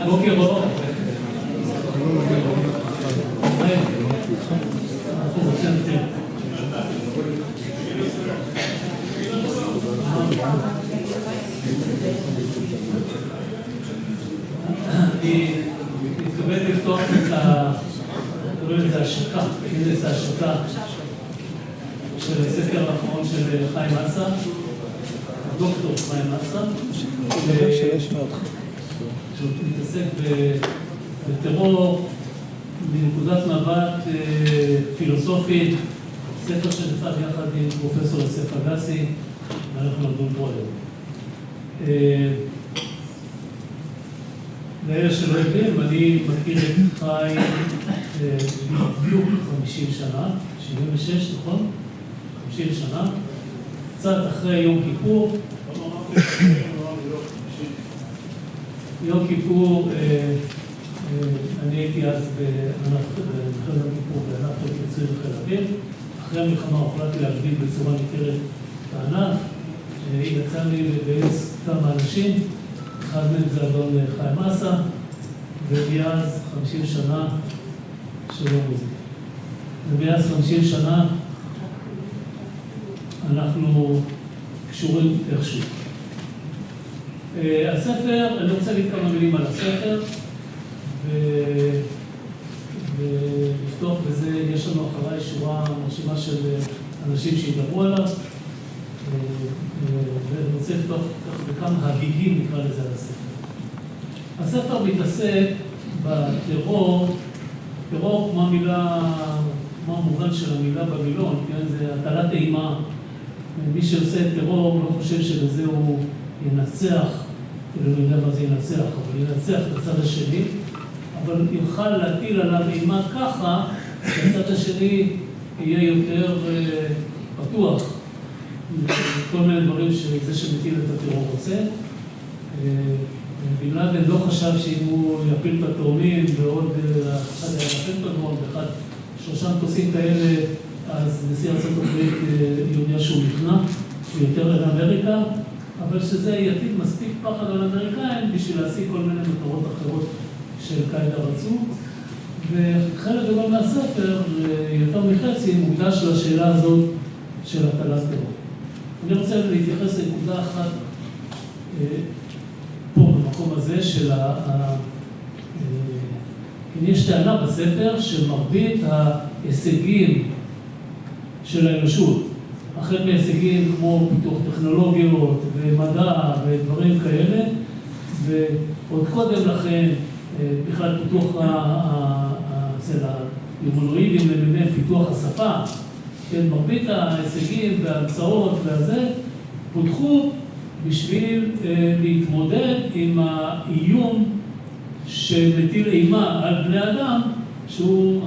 בוקר אור. אני מתכבד לפתוח את ההשקה, כנס ההשקה של הספר האחרון של חיים אסא, דוקטור חיים אסא, שמתעסק בטרור מנקודת מבט פילוסופית, ספר שנכתב יחד עם פרופסור יוסף אגסי, ואנחנו נדון פה היום. לאלה שלא יודעים, אני מכיר את חיים בדיוק 50 שנה, 76, נכון? 50 שנה, קצת אחרי יום כיפור. יום כיפור, אני הייתי אז במלחמת יום כיפור בענף מצוי בחיל האוויר. אחרי המלחמה הוחלטתי להגדיל בצורה ניכרת את הענף. יצא לי לגייס כמה אנשים, אחד מהם זה אדון חיים אסא, ומאז 50 שנה של מוזיקה. ומאז 50 שנה אנחנו קשורים איכשהו. הספר, אני רוצה להגיד כמה מילים על הספר, ולפתוח בזה, יש לנו אחריי שורה מרשימה של אנשים שידברו עליו, ואני רוצה לפתוח בכמה הגיגים, נקרא לזה, על הספר. הספר מתעסק בטרור, טרור כמו המילה, כמו המובן של המילה במילון, כן? זה הטלת אימה. מי שעושה טרור לא חושב שבזה הוא ינצח, לא יודע מה זה ינצח, אבל ינצח את הצד השני, אבל יוכל להטיל עליו אימה ככה, שהצד השני יהיה יותר פתוח, כל מיני דברים שזה שמטיל את הטרור רוצה. בן לאדן לא חשב שאם הוא יפיל את התאומים ועוד אחד היה בפנטגון, ואחד שלושה מטוסים כאלה, אז נשיא ארצות הברית יודע שהוא נכנע יותר אל אמריקה, אבל שזה יטיל מספיק פחד על האמריקאים בשביל להשיג כל מיני מטרות אחרות של קאידה רצו. וחלק גדול מהספר, יותר מחצי, מוקדש לשאלה הזאת של הטלת טרור. אני רוצה להתייחס לנקודה אחת פה במקום הזה של יש טענה בספר שמרבית ההישגים של האנושות, החל מהישגים כמו פיתוח טכנולוגיות ומדע ודברים כאלה, ועוד קודם לכן בכלל פיתוח אצל היומנואידים למיניהם, פיתוח השפה, כן, מרבית ההישגים וההמצאות והזה פותחו בשביל להתמודד עם האיום שמטיל אימה על בני אדם,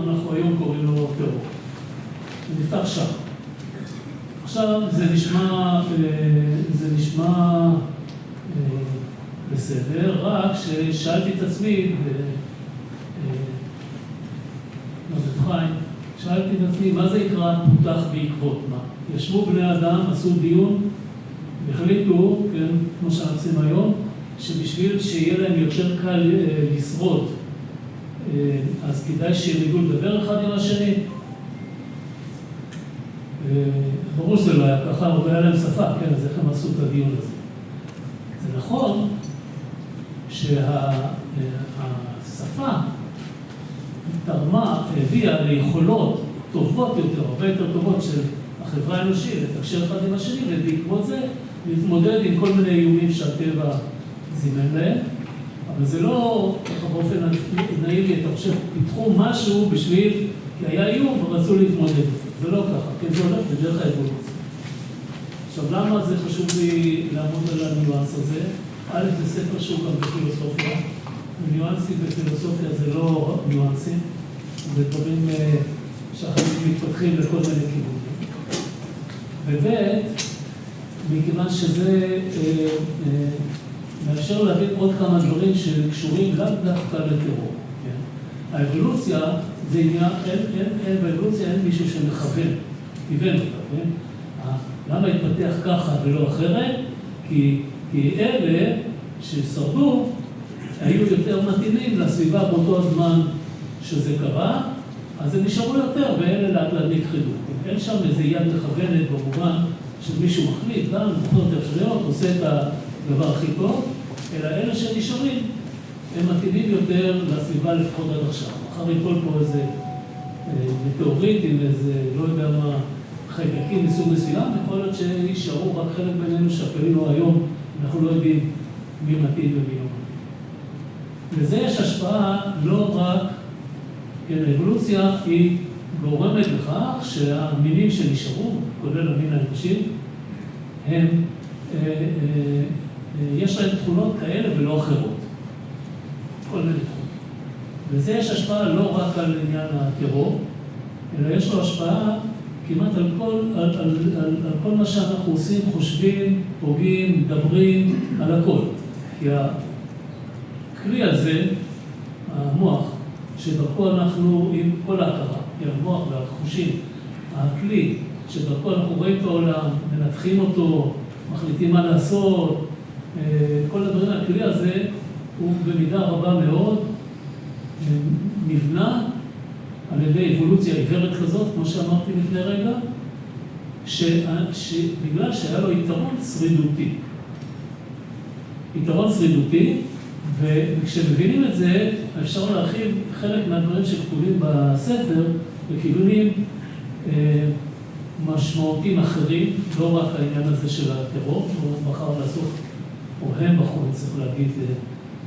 אנחנו היום קוראים לו טרור. זה נפתח שם. עכשיו זה נשמע בסדר, רק ששאלתי את עצמי, שאלתי את עצמי, מה זה יקרא פותח בעקבות מה? ישבו בני אדם, עשו דיון, החליטו, כן, כמו שאנחנו עושים היום, שבשביל שיהיה להם יותר קל לשרוד, אז כדאי שירידו לדבר אחד עם השני. ברור שזה לא היה ככה, אבל היה להם שפה, כן, אז איך הם עשו את הדיון הזה. זה נכון שהשפה תרמה, הביאה ליכולות טובות יותר, הרבה יותר טובות של החברה האנושית, לתקשר אחד עם השני, ובעקבות זה להתמודד עם כל מיני איומים שהטבע זימן להם. אבל זה לא ככה באופן נאיבי, אתה חושב, פיתחו משהו בשביל, כי היה איום ורצו להתמודד. זה לא ככה, כן, זה הולך בדרך האבולוציה. עכשיו, למה זה חשוב לי לעמוד על הניואנס הזה? א', זה ספר שהוא גם בפילוסופיה. ניואנסים בפילוסופיה זה לא ניואנסים, זה דברים שהחיים מתפתחים לכל מיני כיוונים. וב', מכיוון שזה מאפשר להבין עוד כמה דברים שקשורים גם דווקא לטרור. האבולוציה זה עניין, באבולוציה אין מישהו שמכוון, כיוון אותה, למה התפתח ככה ולא אחרת? כי אלה ששרדו היו יותר מתאימים לסביבה באותו הזמן שזה קרה, אז הם נשארו יותר, ואלה לאט לאט נכחדו. אין שם איזה יד מכוונת במובן שמישהו מחליט, גם בכל זאת אפשריות, עושה את הדבר הכי טוב, אלא אלה שנשארים, הם מתאימים יותר לסביבה לפחות עד עכשיו. אחר ייפול פה איזה מטאוריט עם איזה, לא יודע מה, חיידקים מסוג מסוים, יכול להיות שישארו רק חלק בינינו שאפילו היום אנחנו לא יודעים מי מתאים ומי לא מתאים. לזה יש השפעה לא רק, כן, האבולוציה היא גורמת לכך שהמינים שנשארו, כולל המין האנושי, הם, יש להם תכונות כאלה ולא אחרות. כל מיני תכונות. וזה יש השפעה לא רק על עניין הטרור, אלא יש לו השפעה כמעט על כל מה שאנחנו עושים, חושבים, פוגעים, מדברים, על הכל. כי הכלי הזה, המוח, שדרכו אנחנו עם כל ההכרה, המוח והחושים, הכלי שדרכו אנחנו רואים את העולם, מנתחים אותו, מחליטים מה לעשות, כל הדברים, הכלי הזה הוא במידה רבה מאוד נבנה על ידי אבולוציה עיוורת כזאת, כמו שאמרתי לפני רגע, שבגלל שהיה לו יתרון שרידותי. יתרון שרידותי, וכשמבינים את זה, אפשר להרחיב חלק מהדברים שכתובים בספר בכיוונים משמעותיים אחרים, לא רק העניין הזה של הטרור, הוא בחר לעשות, או הם בחרו, צריך להגיד,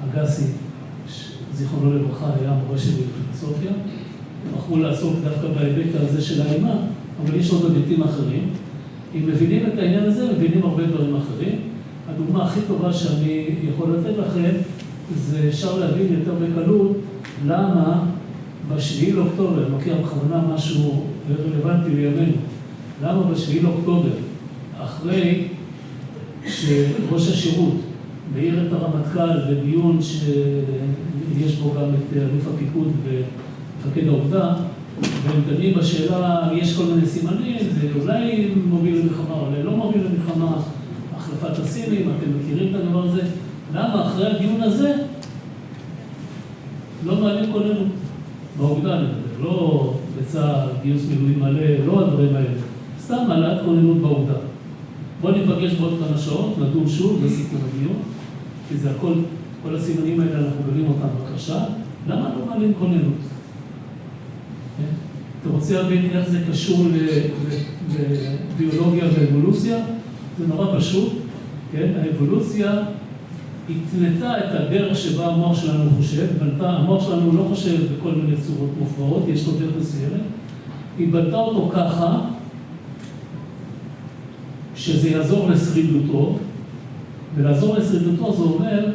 אגסי, זיכרונו לברכה, היה מורה שלי בפילוסופיה, הם בחרו לעסוק דווקא בהיבט הזה של האימה, אבל יש עוד היבטים אחרים. אם מבינים את העניין הזה, מבינים הרבה דברים אחרים. הדוגמה הכי טובה שאני יכול לתת לכם, זה אפשר להבין יותר בקלות למה ב7 לאוקטובר, אני לוקח בכוונה משהו רלוונטי לימינו, למה ב7 לאוקטובר, אחרי שראש השירות מעיר את הרמטכ"ל בדיון שיש בו גם את אלוף הפיקוד ומפקד האוגדה, והם דנים בשאלה, יש כל מיני סימנים, זה אולי מוביל למלחמה, אולי לא מוביל למלחמה, החלפת הסינים, אתם מכירים את הדבר הזה, למה אחרי הדיון הזה לא מעלים כוננות? באוגדה נדבר, לא בצה"ל, גיוס מילואים מלא, לא הדברים האלה, סתם מעלת כוננות באוגדה. בואו ניפגש בעוד כמה שעות, נדון שוב לסיכום הדיון, כי זה הכל, כל הסימנים האלה אנחנו מבינים אותם בבקשה, למה לא מעלים כוננות? אתה רוצה להבין איך זה קשור לביולוגיה ואבולוציה? זה נורא פשוט, כן? האבולוציה התנתה את הדרך שבה המוח שלנו חושב, המוח שלנו לא חושב בכל מיני צורות מופרעות, יש לו דרך מסוימת, היא בנתה אותו ככה, שזה יעזור לשרידותו, ולעזור לשרידותו זה אומר,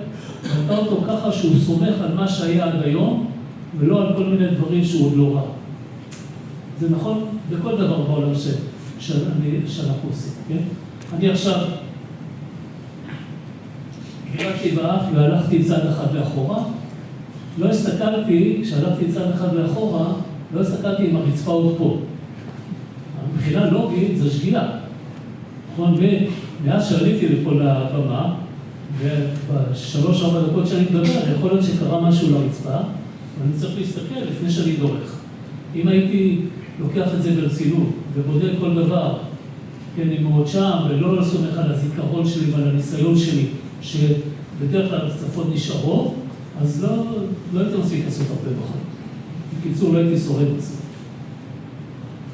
בנתה אותו ככה שהוא סומך על מה שהיה עד היום, ולא על כל מיני דברים שהוא עוד לא ראה. זה נכון בכל דבר בעולם שאנחנו עושים, כן? אני עכשיו גירקתי באף והלכתי צד אחד לאחורה, לא הסתכלתי, כשהלכתי צד אחד לאחורה, לא הסתכלתי אם הרצפה עוד פה. מבחינה לוגית זה שגיאה. נכון? ומאז שעליתי לפה לבמה, וב3-4 דקות שאני מדבר, יכול להיות שקרה משהו לרצפה, ואני צריך להסתכל לפני שאני דורך. אם הייתי לוקח את זה ברצינות ובודק כל דבר, כן, אם הוא עוד שם, ולא סומך על הזיכרון שלי ועל הניסיון שלי, שבדרך כלל הצפות נשארות, אז לא הייתי מספיק לעשות הרבה בחיים. בקיצור, לא הייתי שורד בסוף.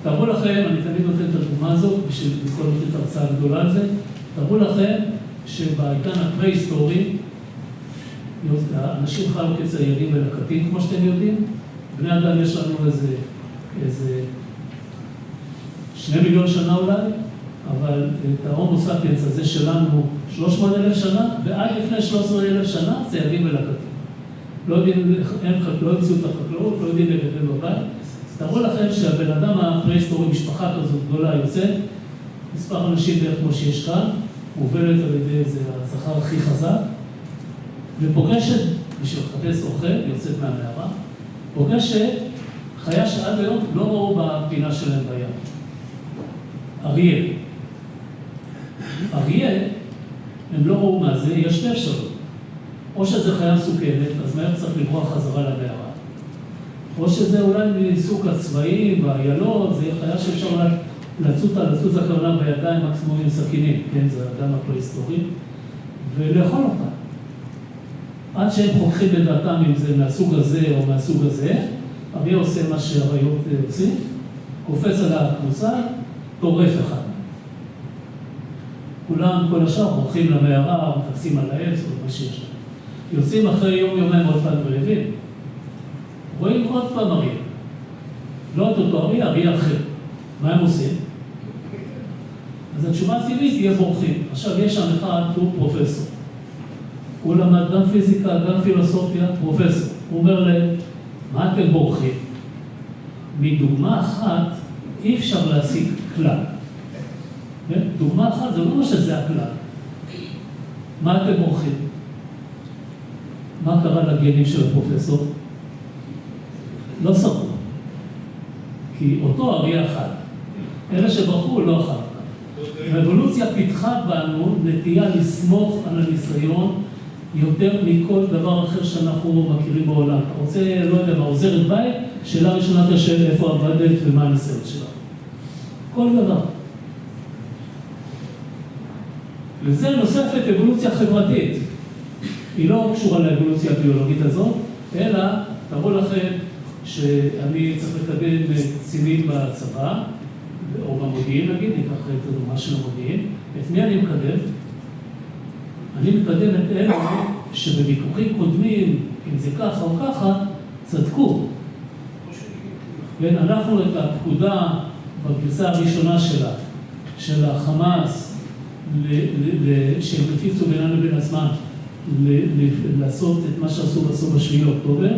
תארו לכם, אני תמיד נותן את הדוגמה הזאת, בשביל לכל נותן את הרצאה הגדולה על זה, תארו לכם שבעידן הפרה-היסטורי, אנשים חיו כציירים ולקטים, כמו שאתם יודעים, בני אדם יש לנו איזה 2 מיליון שנה אולי, אבל את ההומו ספיאנס הזה שלנו 300,000 שנה, ועד לפני 13,000 שנה ציירים ולקטים. לא יודעים, לא המציאו את החקלאות, לא יודעים לגדל בבית. תראו לכם שהבן אדם הפרה-היסטורי, משפחה כזאת גדולה יוצאת, מספר אנשים בערך כמו שיש כאן, מובלת על ידי איזה הזכר הכי חזק, ופוגשת, בשביל לחפש אוכל, יוצאת מהמערה, פוגשת חיה שעד היום לא ראו בפינה שלהם בים. אריה. הם לא ראו מה זה, יש 2 אפשרויות. או שזה חיה מסוכנת, אז מהר צריך לברוח חזרה למערה. או שזה אולי מסוג הצבעים והאיילות, זה חיה שאפשר לצוץ הכוונה בידיים מקסימום עם סכינים, כן, זה האדם הפרה-היסטורי, ולאכול אותה. עד שהם חוככים בדעתם אם זה מהסוג הזה או מהסוג הזה, אריה עושה מה שהאריות עושים, קופץ על הקבוצה, טורף אחד. כולם, כל השאר, הולכים למערה, מטפסים על העץ או מה שיש להם. יוצאים אחרי יום-יומיים עוד פעם רעבים. רואים עוד פעם אריה. לא אותו אריה, אריה אחר. מה הם עושים? אז התשובה הטבעית תהיה בורחים. עכשיו יש שם אחד, הוא פרופסור. הוא למד גם פיזיקה, גם פילוסופיה, פרופסור. הוא אומר להם, מה אתם בורחים? מדוגמה אחת אי אפשר להשיג כלל. דוגמה אחת זה לא מה שזה הכלל. מה אתם בורחים? מה קרה לגנים של הפרופסור? לא שרדו. כי אותו אריה אחד. אלה שברחו לא אחר כך. האבולוציה פיתחה בנו נטייה לסמוך על הניסיון יותר מכל דבר אחר שאנחנו מכירים בעולם. אתה רוצה, לא יודע מה, עוזרת בית, שאלה ראשונה תשאל איפה עבדת ומה הניסיון שלה. כל דבר. לזה נוספת אבולוציה חברתית. היא לא קשורה לאבולוציה הביולוגית הזאת, אלא תראו לכם שאני צריך לקדם קצינים בצבא, או במודיעין נגיד, ניקח את הדוגמה של המודיעין. את מי אני מקדם? אני מקדם את אלה שבוויכוחים קודמים, אם זה ככה או ככה, צדקו. כן, אנחנו את הפקודה בגרסה הראשונה שלה, של החמאס, שהם הפיצו ביננו לבין הזמן, לעשות את מה שעשו בסוף ב7 באוקטובר,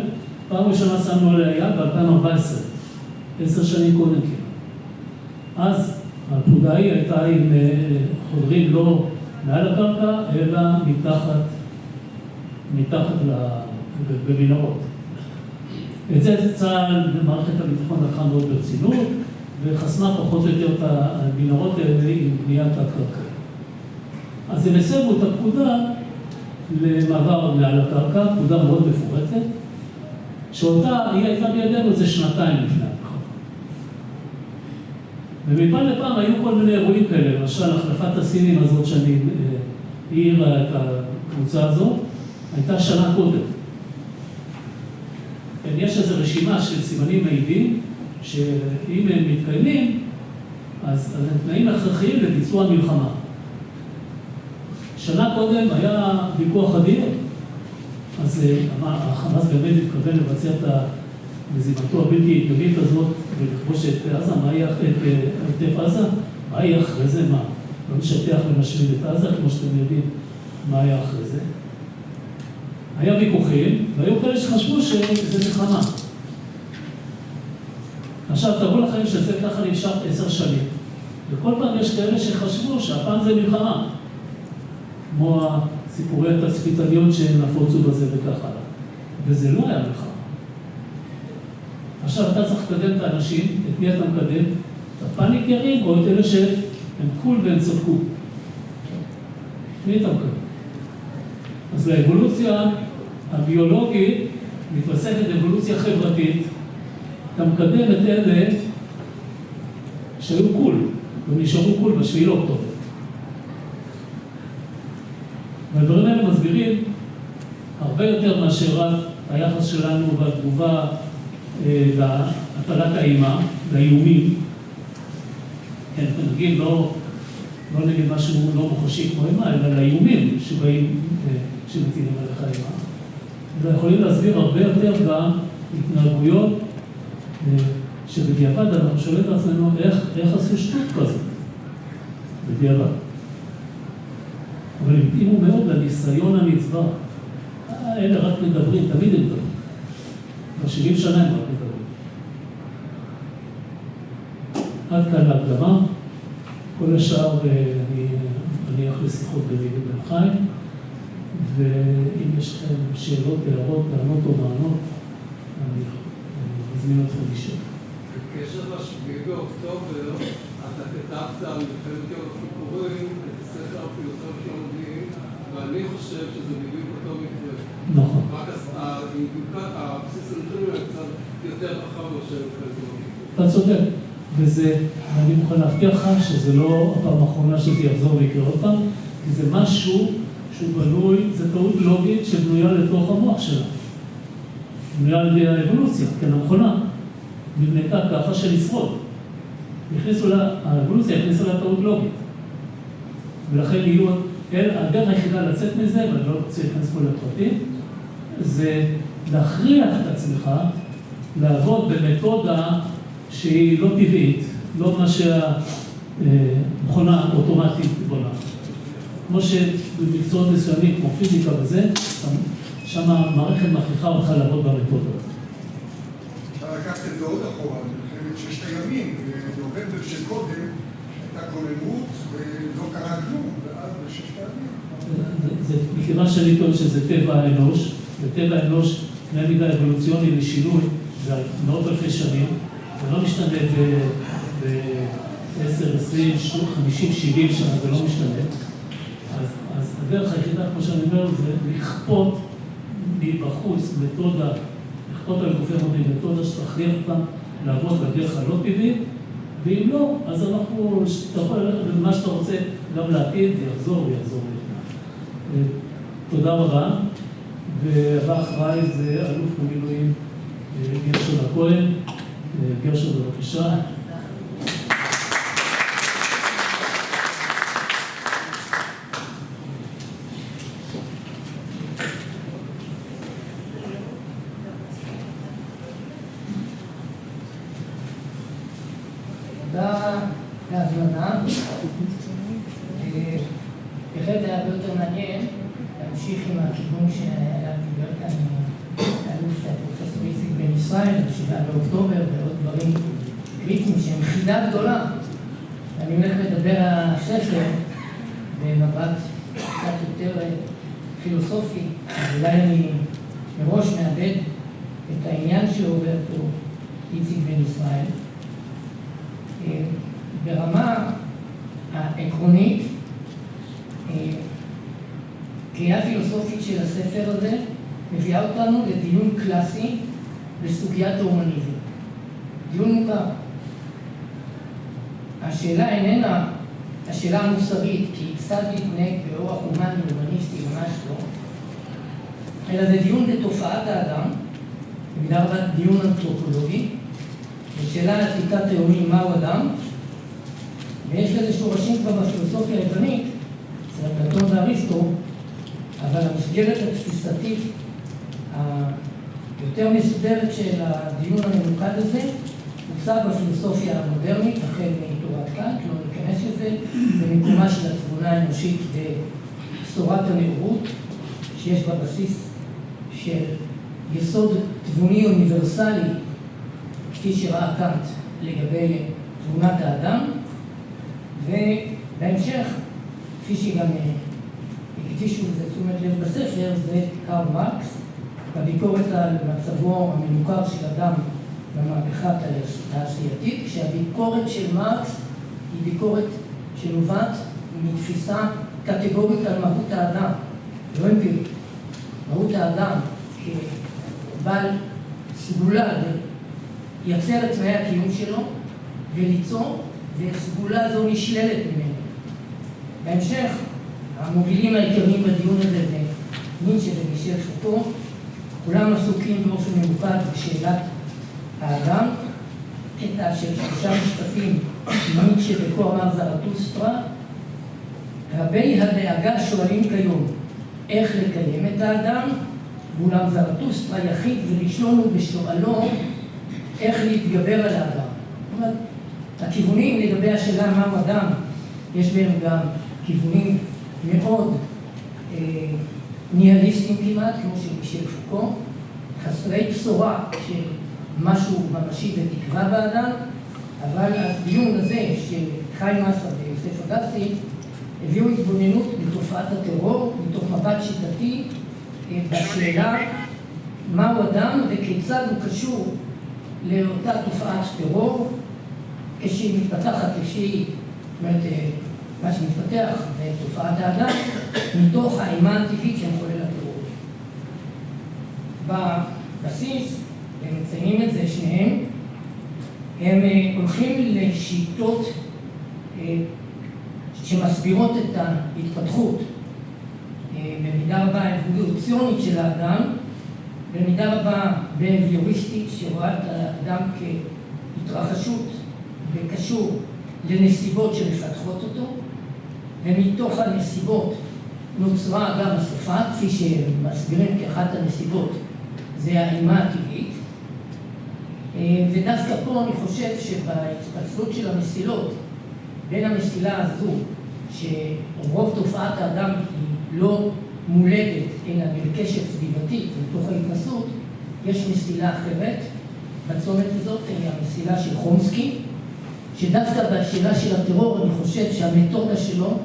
פעם ראשונה שמנו עליה יד ב-2014, 10 שנים קודם כן. אז הפקודה היא הייתה עם חודרים לא מעל הקרקע, אלא מתחת במנהרות. את זה צה"ל במערכת הביטחון לקחה מאוד ברצינות, וחסמה פחות או יותר את המנהרות האלה עם בניית הקרקע. אז הם הסבו את הפקודה למעבר מעל הקרקע, פקודה מאוד מפורטת, שאותה היא הייתה בידינו איזה 2 לפני הבחירות. ומפעם לפעם היו כל מיני אירועים כאלה, למשל החלפת הסינים הזאת שאני העירה את הקבוצה הזאת, הייתה שנה קודם. יש איזו רשימה של סימנים מעידים, שאם הם מתקיימים, אז הם תנאים הכרחיים לביצוע מלחמה. שנה קודם היה ויכוח אדיר, אז החמאס באמת התכוון לבצע את מזימתו הבלתי התגלית הזאת ולכבוש את עזה, מה יהיה את עוטף עזה? מה יהיה אחרי זה? מה? לא נשטח ונשמיד את עזה, כמו שאתם יודעים מה היה אחרי זה. היה ויכוחים, והיו כאלה שחשבו שזה מלחמה. עכשיו, תראו לכם שזה ככה נמשך 10 שנים. וכל פעם יש כאלה שחשבו שהפעם זה מלחמה. כמו הסיפורי התצפיתניות שנפוצו בזה וכך הלאה. וזה לא היה מלחמה. עכשיו אתה צריך לקדם את האנשים, את מי אתה מקדם? את הפאניקרים או את אלה שהם קול והם צדקו? מי אתה מקדם? אז לאבולוציה הביולוגית מתווספת אבולוציה חברתית, אתה מקדם את אלה שהיו קול, ונשארו קול ב7 באוקטובר. והדברים האלה מסבירים הרבה יותר מאשר רק היחס שלנו בתגובה להטלת האימה, לאיומים. כן, נגיד לא נגיד משהו לא מוחשי כמו אימה, אלא לאיומים שבאים, שמטילים עליך אימה. ויכולים להסביר הרבה יותר גם התנהגויות שבדיעבד אנחנו שואלים את עצמנו איך עשו שטות כזאת בדיעבד. אבל הם התאימו מאוד לניסיון הנצבר. אלה רק מדברים, תמיד הם מדברים. ב70 שנה הם רק מדברים. עד כאן להקדמה. כל השאר אני אניח לשיחות ביני ובן חיים, ואם יש לכם שאלות, הערות, טענות או מענות, אני מזמין אתכם לשאול. בקשר ל7 באוקטובר, אתה כתבת על מלחמת יום הכיפורים את הספר הפילוסופיה המודיעין, ואני חושב שזה בדיוק אותו מקרה. נכון. רק הבסיס הנתונים היה קצת יותר רחב מאשר קריטריונים. אתה צודק, ואני מוכן להבטיח לך שזה לא הפעם האחרונה שזה יחזור ויקרה עוד פעם, כי זה משהו שהוא בנוי, זה טעות לוגית שבנויה לתוך המוח שלה. בנויה על ידי האבולוציה, כן, המכונה, נבנתה ככה של לשרוד. האבולוציה הכניסה לה טעות לוגית. ולכן הדרך היחידה לצאת מזה, ואני לא רוצה להיכנס פה לפרטים, זה להכריח את עצמך לעבוד במתודה שהיא לא טבעית, לא מה שהמכונה אוטומטית בונה. כמו שבמקצועות מסוימים, כמו פיזיקה וזה, שם המערכת מכריחה אותך לעבוד במתודה. אפשר לקחת את זה עוד אחורה, במלחמת ששת הימים, בנובמבר של קודם, הייתה כוננות ולא קרה כלום, ואז בששת הימים. מכיוון שאני טוען שזה טבע האנוש, וטבע האנוש קנה מידה אבולוציוני לשינוי, זה מאות אלפי שנים, זה לא משתנה ב-10, 20, 50, 70 שנה, זה לא משתנה. אז הדרך היחידה, כמו שאני אומר, זה לכפות מבחוץ מתודה, לכפות על גופי מודיעין מתודה שתכריח אותם לעבוד בדרך הלא טבעית, ואם לא, אז אתה יכול ללכת במה שאתה רוצה גם לעתיד, זה יחזור ויחזור. תודה רבה, והבא אחריי זה אלוף במילואים גרשון הכהן. גרשון, בבקשה. תודה להזמנה. בהחלט היה הרבה יותר מעניין להמשיך עם הכיוון שהיה דיבר כאן האלוף פרופסור איציק בן ישראל, ב7 באוקטובר ועוד דברים קריטיים שהם חידה גדולה. אני הולך לדבר על הספר במבט קצת יותר פילוסופי, אז אולי אני מראש מאבד את העניין שעובר פה איציק בן ישראל. ברמה העקרונית, קריאה פילוסופית של הספר הזה מביאה אותנו לדיון קלאסי בסוגיית ההומניזם. דיון מוכר. השאלה איננה השאלה המוסרית, כי כיצד להתנהג באורח הומני הומניסטי ממש לא, אלא זה דיון בתופעת האדם, במידה רבה דיון אנתרופולוגי, ושאלה עתיקת תאומים מהו אדם, ויש לזה שורשים כבר בפילוסופיה היוונית, אצל אפלטון ואריסטו, אבל המסגרת התפיסתית היותר מסודרת של הדיון הממוקד הזה הוצג בפילוסופיה המודרנית, החל מתורת קאנט, לא ניכנס לזה, במקומה של התבונה האנושית ובשורת הנאורות, שיש בה בסיס של יסוד תבוני אוניברסלי, כפי שראה קאנט לגבי תבונת האדם, ובהמשך, כפי שגם הקדישו לזה תשומת לב בספר, זה קרל מרקס, בביקורת על מצבו המנוכר של אדם במהפכה התעשייתית, כשהביקורת של מרקס היא ביקורת שנובעת מתפיסה קטגורית על מהות האדם, לא אמפירית. מהות האדם כבעל סגולה לייצר את תנאי הקיום שלו וליצור, וסגולה זו נשללת ממנו. בהמשך, המובילים העיקריים בדיון הזה זה ניטשה ומישל פוקו, כולם עסוקים באופן ממוקד בשאלת האדם, קטע של 3 משפטים, ניטשה וכה אמר זרטוסטרה, רבי הדאגה שואלים כיום איך לקיים את האדם, ואולם זרטוסטרה יחיד ולשלום הוא בשואלו איך להתגבר על האדם. זאת אומרת, הכיוונים לגבי השאלה מהו אדם, יש בהם גם כיוונים מאוד ניהליסטיים כמעט, כמו של מישל פוקו, חסרי בשורה של משהו ממשי ותקווה באדם, אבל הדיון הזה של חיים מסה ויוסף אגסי הביאו התבוננות בתופעת הטרור, מתוך מבט שיטתי בשאלה מהו אדם וכיצד הוא קשור לאותה תופעת טרור, כשהיא מתפתחת, כשהיא, זאת אומרת, מה שמתפתח בתופעת האדם, מתוך האימה הטבעית שמחולל הטרור. בבסיס, הם מציינים את זה שניהם, הם הולכים לשיטות שמסבירות את ההתפתחות במידה רבה האבולוציונית של האדם, במידה רבה בהביוריסטית שרואה את האדם כהתרחשות וקשור לנסיבות שמפתחות אותו, ומתוך הנסיבות נוצרה גם השפה, כפי שמסבירים כאחת הנסיבות, זה האימה הטבעית. ודווקא פה אני חושב שבהתפצלות של המסילות, בין המסילה הזו, שרוב תופעת האדם היא לא מולדת, אלא נרכשת סביבתית לתוך ההתנסות, יש מסילה אחרת. בצומת הזאת היא המסילה של חומסקי, שדווקא בשאלה של הטרור אני חושב שהמתודה שלו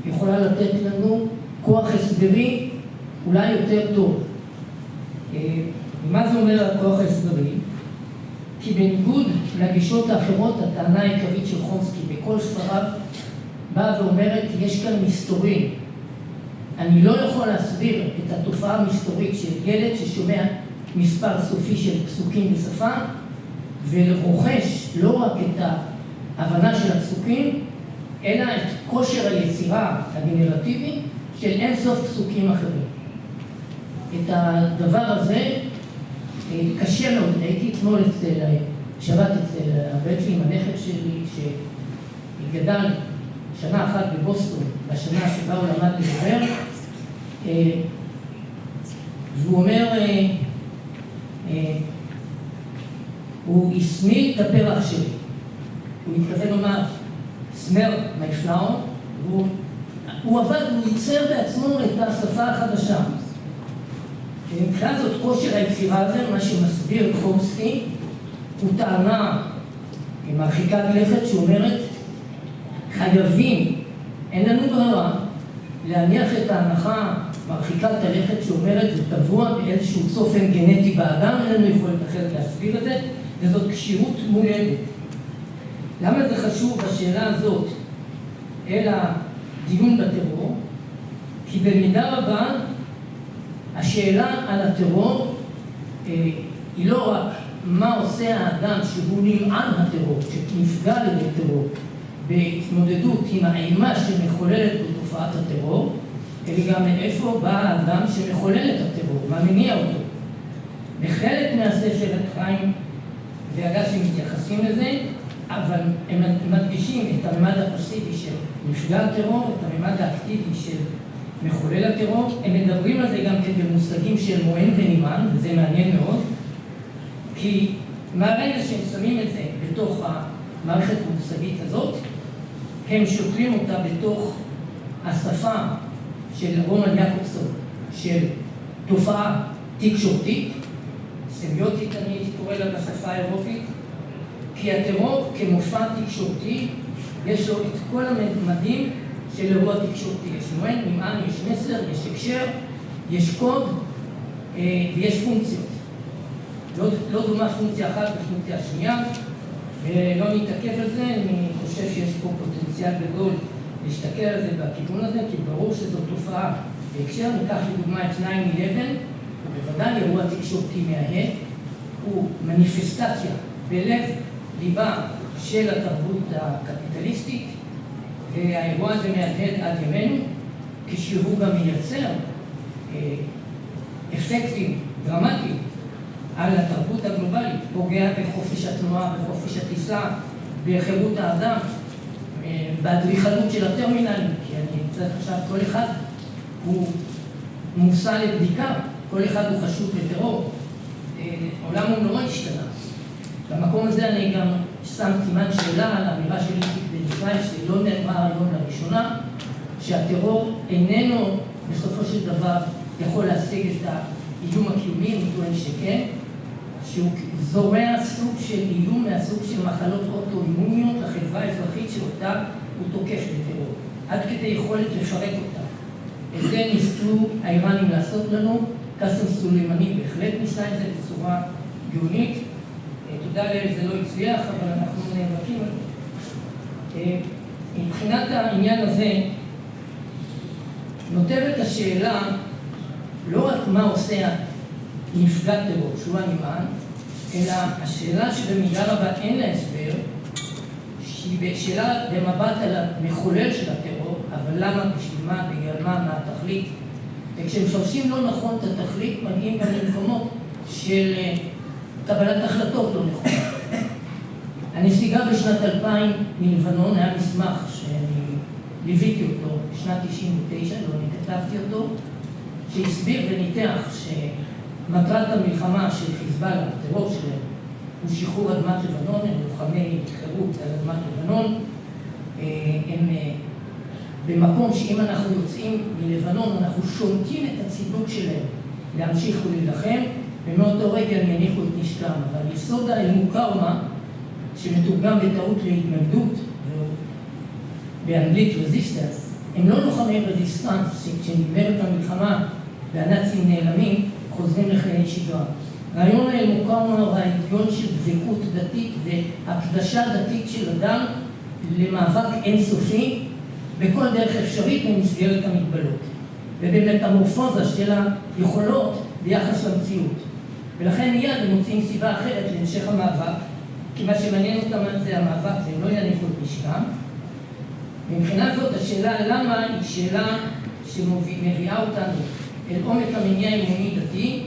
יכולה לתת לנו כוח הסברי אולי יותר טוב. מה זה אומר הכוח ההסברי? כי בניגוד לגישות האחרות, הטענה העיקרית של חומסקי בכל ספריו באה ואומרת, יש כאן מסתורים. אני לא יכול להסביר את התופעה המסתורית של ילד ששומע מספר סופי של פסוקים בשפה, ולרוכש לא רק את ההבנה של הפסוקים, אלא את כושר היצירה הגנרטיבי של אין סוף פסוקים אחרים. את הדבר הזה קשה מאוד. הייתי אתמול שבת אצל הבית שלי עם הנכד שלי, שגדל שנה אחת בבוסטון, בשנה שבה הוא למד לדבר, והוא אומר, הוא הסמיל את הפרח שלי. הוא מתכוון לומר, smell my flower, הוא עבד, הוא ייצר בעצמו את השפה החדשה. מבחינת זאת, כושר היצירה הזה, מה שמסביר חומסקי, הוא טענה מרחיקת לכת שאומרת, חייבים, אין לנו ברירה, להניח את ההנחה מרחיקת הלכת שאומרת, זה טבוע באיזשהו צופן גנטי באדם, אין לנו יכולת אחרת להסביר את זה, וזאת קשירות מולדת. למה זה חשוב בשאלה הזאת אל הדיון בטרור? כי במידה רבה השאלה על הטרור היא לא רק מה עושה האדם שהוא נמען הטרור, שנפגע לידי טרור, בהתמודדות עם האימה שמחוללת בתופעת הטרור, אלא גם מאיפה בא האדם שמחולל את הטרור, מה מניע אותו. בחלק מהספר חיים ואגסי מתייחסים לזה, אבל הם מדגישים את הממד הפסיבי של נפגע הטרור, את הממד האקטיבי של מחולל הטרור. הם מדברים על זה גם במושגים של מוען ונימן, וזה מעניין מאוד, כי מהרגע שהם שמים את זה בתוך המערכת המושגית הזאת, הם שוקלים אותה בתוך השפה של רומן יעקובסון, של תופעה תקשורתית, סמיוטית אני קורא לה בשפה האירופית, כי הטרור כמופע תקשורתי, יש לו את כל הממדים של אירוע תקשורתי. יש מוען, נמען, יש מסר, יש הקשר, יש קוד ויש פונקציות. לא דומה פונקציה אחת בפונקציה השנייה, ולא נתעכב על זה. אני חושב שיש פה פוטנציאל גדול להסתכל על זה בכיוון הזה, כי ברור שזו תופעה בהקשר. ניקח לדוגמה את 9/11, ובוודאי אירוע תקשורתי מההד, הוא מניפסטציה בלב ליבה של התרבות הקפיטליסטית, והאירוע הזה מהדהד עד ימינו, כשהוא גם מייצר אפקטים דרמטיים על התרבות הגלובלית, פוגע בחופש התנועה, בחופש הטיסה, בחירות האדם, באדריכלות של הטרמינלים, כי אני קצת עכשיו, כל אחד הוא מושא לבדיקה, כל אחד הוא חשוד בטרור, עולם הוא לא השתנה. במקום הזה אני גם שם סימן שאלה על האמירה של איציק בן ישראל, שלא נאמרה היום לראשונה, שהטרור איננו בסופו של דבר יכול להשיג את האיום הקיומי, הוא טוען שכן, שהוא זורע סוג של איום מהסוג של מחלות אוטואימוניות לחברה האזרחית שאותה הוא תוקף בטרור, עד כדי יכולת לפרק אותה. את זה ניסו האיראנים לעשות לנו, קאסם סולימני בהחלט ניסה את זה בצורה גאונית, תודה לאל זה לא הצליח, אבל אנחנו נאבקים על זה. מבחינת העניין הזה, נותרת השאלה לא רק מה עושה נפגע טרור, שהוא הנמען, אלא השאלה שבמידה רבה אין לה הסבר, שהיא שאלה במבט על המחולל של הטרור, אבל למה, בשביל מה, בגלל מה התכלית. וכשמפרשים לא נכון את התכלית, מגיעים גם למקומות של קבלת החלטות לא נכונות. הנסיגה בשנת 2000 מלבנון היה מסמך שאני ליוויתי אותו בשנת 99, לא כתבתי אותו, שהסביר וניתח שמטרת המלחמה של חיזבאללה, הטרור שלהם, הוא שחרור אדמת לבנון, הם לוחמי חירות על אדמת לבנון, הם במקום שאם אנחנו יוצאים מלבנון, אנחנו שומטים את הצידוק שלהם להמשיך ולהילחם, ומאותו רגע הם יניחו את נשקם. אבל יסוד האל-מוקרמה, שמתורגם בטעות להתנגדות, באנגלית רזיסטנס, הם לא לוחמי רזיסטנס, שכשנגמרת המלחמה והנאצים נעלמים, חוזרים לחיי שגרה. רעיון האל-מוקרמה הוא רעיון של דבקות דתית והקדשה דתית של אדם למאבק אינסופי, בכל דרך אפשרית במסגרת המגבלות, ובמטמורפוזה של היכולות ביחס למציאות. ולכן מיד הם מוצאים סיבה אחרת להמשך המאבק, כי מה שמעניין אותם זה המאבק, והם לא יניחו את נשקם. מבחינת זאת, השאלה למה היא שאלה שמביאה אותנו אל עומק המניע האמוני דתי,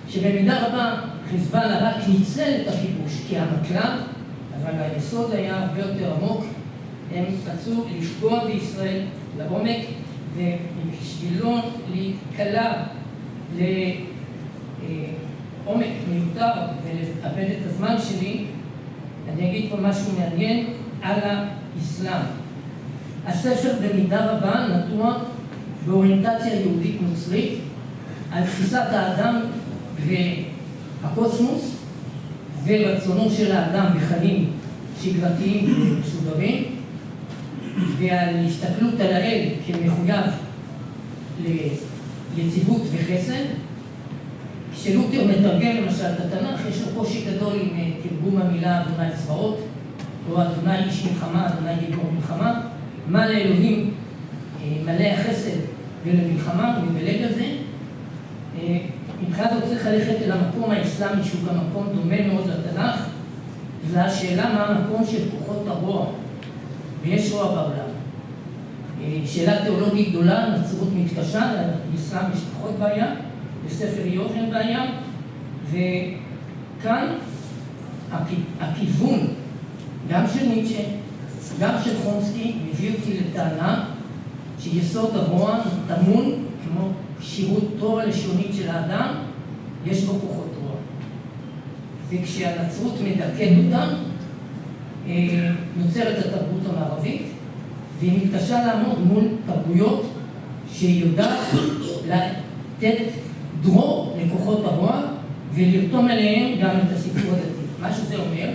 שבמידה רבה חיזבאללה רק ניצל את הכיבוש כהמקלע, אבל היסוד היה הרבה יותר עמוק. הם רצו לפגוע בישראל לעומק, ובשבילו להיקלע לעומק מיותר ולאבד את הזמן שלי, אני אגיד פה משהו מעניין על האסלאם. הספר במידה רבה נטוע באוריינטציה יהודית נוצרית על תפיסת האדם והקוסמוס ורצונו של האדם בחיים שגרתיים ומסודרים, ועל הסתכלות על האל כמחויב ליציבות וחסד. כשלותר מתרגם למשל את התנ"ך, יש לו קושי גדול עם תרגום המילה אדוני צבאות, או אדוני איש מלחמה, אדוני גיבור מלחמה. מה לאלוהים מלא החסד ולמלחמה, הוא מדלג על זה. מבחינת זאת צריך ללכת אל המקום האסלאמי, שהוא גם מקום דומה מאוד לתנ"ך, והשאלה מה המקום של כוחות הרוע, ויש רוע בעולם. שאלה תיאולוגית גדולה, נצרות מתקשה, לאסלאם יש פחות בעיה, בספר איוב אין בעיה, וכאן הכיוון, גם של ניטשה, גם של חומסקי, מביא אותי לטענה שיסוד הרוע טמון כמו כשירות הלשונית של האדם, יש בו כוחות רוע. וכשהנצרות מדכאת אותם, נוצרת התרבות המערבית, והיא מתקשה לעמוד מול תרבויות שהיא יודעת לתת דרור לכוחות הרוע ולרתום אליהם גם את הסיפור הדתי. מה שזה אומר,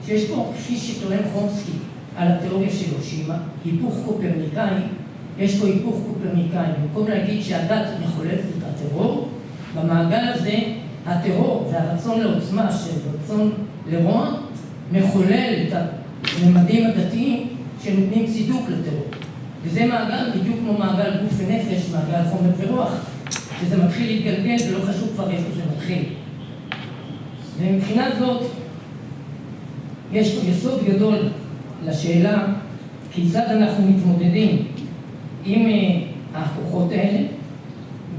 שיש פה, כפי שטוען חומסקי על התיאוריה שלו, שהיא היפוך קופרניקאי, יש פה היפוך קופרניקאי. במקום להגיד שהדת מחוללת את הטרור, במעגל הזה הטרור והרצון לעוצמה של רצון לרוע מחולל את הממדים הדתיים שנותנים צידוק לטרור. וזה מעגל בדיוק כמו מעגל גוף ונפש, מעגל חומר ורוח, שזה מתחיל להתגלגל ולא חשוב כבר איפה זה מתחיל. ומבחינת זאת, יש פה יסוד גדול לשאלה כיצד אנחנו מתמודדים עם הכוחות האלה,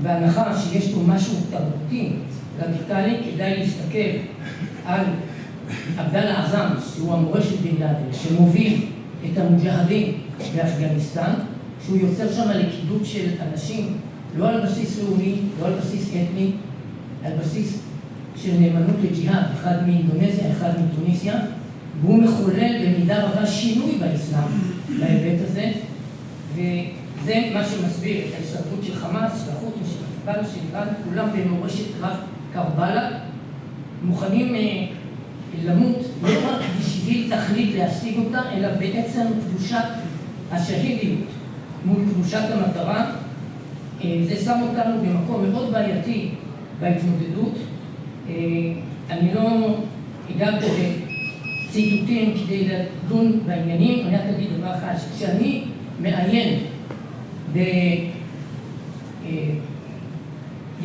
בהנחה שיש פה משהו תרבותי, רדיקלי, כדאי להסתכל על עבדאללה עזאם, שהוא המורשת בן לאדן, שמוביל את המוג'הדים באפגניסטן, שהוא יוצר שם לקידוד של אנשים, לא על בסיס לאומי, לא על בסיס אתני, על בסיס של נאמנות לג'יהאד, אחד מאינדונזיה, אחד מתוניסיה, והוא מחולל במידה רבה שינוי באסלאם בהיבט הזה, וזה מה שמסביר את ההישרדות של חמאס, והחות'ים של חיזבאללה, של איראן, כולם במורשת רב קרבלה, מוכנים למות לא רק בשביל תכלית להשיג אותה, אלא בעצם קדושת השהידיות מול קדושת המטרה. זה שם אותנו במקום מאוד בעייתי בהתמודדות. אני לא אגע פה בציטוטים כדי לדון בעניינים, אני רק אגיד דבר אחד, שכשאני מעיין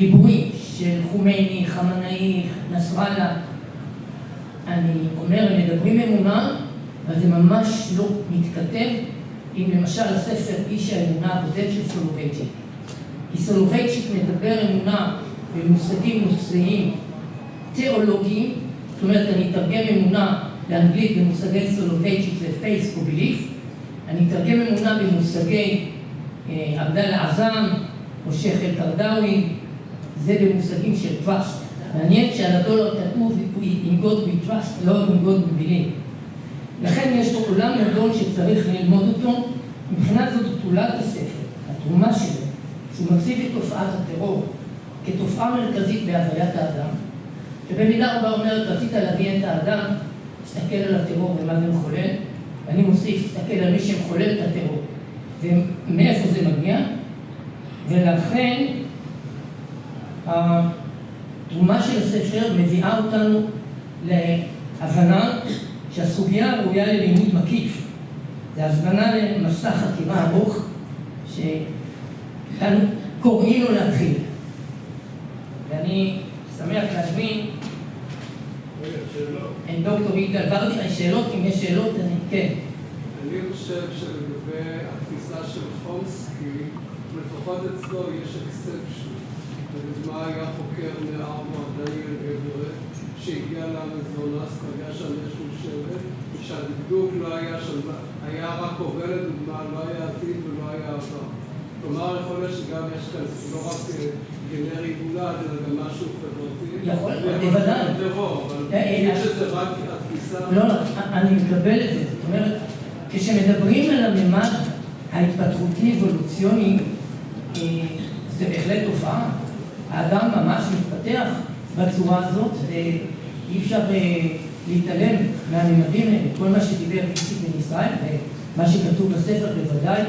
דיבורים של חומייני, חמנאי, נסראללה, אני אומר, הם מדברים אמונה, אבל זה ממש לא מתכתב עם למשל הספר איש האמונה הבודד של סולובייצ'יק. כי סולובייצ'יק מדבר אמונה במושגים נוצריים תיאולוגיים, זאת אומרת, אני אתרגם אמונה לאנגלית במושגי סולובייצ'יק זה faith or belief, אני אתרגם אמונה במושגי עבדאללה עזאם או שייח' אל-קרדאווי, זה במושגים של trust. מעניין שעל הדולר כתוב in God we trust, לא in God we believe. לכן יש פה עולם גדול שצריך ללמוד אותו. מבחינת זאת תולת הספר, התרומה שלו, שהוא מציב את תופעת הטרור כתופעה מרכזית בהוויית האדם, שבמידה רבה אומרת, רצית להביא את האדם, תסתכל על הטרור ומה זה מחולל, ואני מוסיף, תסתכל על מי שמחולל את הטרור, ומאיפה זה מגיע, ולכן התרומה של הספר מביאה אותנו להבנה שהסוגיה ראויה ללימוד מקיף. זה הזמנה למסע חקירה ארוך שכאן קוראים לו להתחיל. ואני שמח להזמין את דוקטור יגאל ורדי. שאלות, אם יש שאלות, כן. אני חושב שלגבי התפיסה של חומסקי, לפחות אצלו יש אקספשן. לדוגמה היה חוקר מהארמון דניאל אברט, שהגיע לאמזונס, פגש שם איזשהו שבט, שהדקדוק לא היה שם, היה רק הווה לדוגמה, לא היה עתיד ולא היה עבר. כלומר, יכול להיות שגם יש כאן לא רק גנרי מולד, אלא גם משהו חברתי. יכול, בוודאי. אבל יש שזה רק התפיסה... לא, אני מקבל את זה. זאת אומרת, כשמדברים על הממד ההתפתחותי אבולוציוני, זה בהחלט תופעה. האדם ממש מתפתח בצורה הזאת, ואי אפשר להתעלם מהממדים האלה. כל מה שדיבר איציק בן ישראל, ומה שכתוב בספר בוודאי,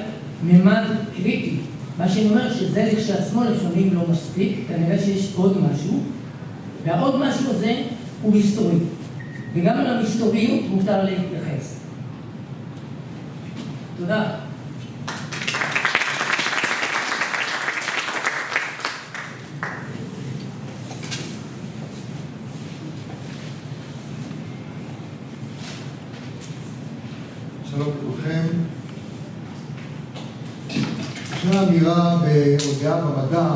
ממד קריטי. מה שאני אומר שזה לכשעצמו לפעמים לא מספיק, כנראה שיש עוד משהו, והעוד משהו הזה הוא היסטורי. וגם על המסתוריות מותר להתייחס. תודה. שלום לכולכם. ישנה אמירה בהודעה במדע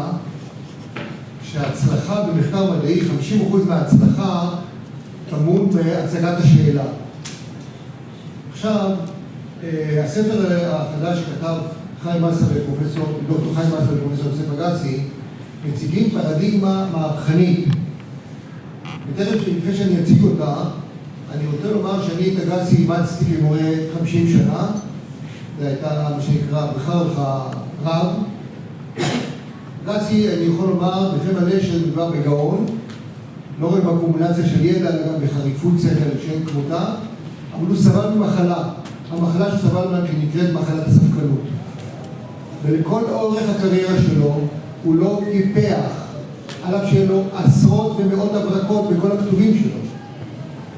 שההצלחה במחקר מדעי, 50% מההצלחה טמון בהצגת השאלה. עכשיו, הספר החדש שכתב חיים מסר ופרופסור, דוקטור חיים מסר ופרופסור יוסף אגסי, מציגים פרדיגמה מהפכנית. ותכף לפני שאני אציג אותה, אני רוצה לומר שאני את אגסי אימצתי כמורה 50 שנה. זה הייתה מה שנקרא בחר לך רב. אגסי, אני יכול לומר בפה מלא שמדובר בגאון, לא רק בקומולציה של ידע, אלא גם בחריפות שכל שאין כמותה, אבל הוא סבל ממחלה. המחלה שסבל ממנה שנקראת מחלת הספקנות. ולכל אורך הקריירה שלו הוא לא טיפח, עליו שיהיה לו עשרות ומאות הברקות בכל הכתובים שלו.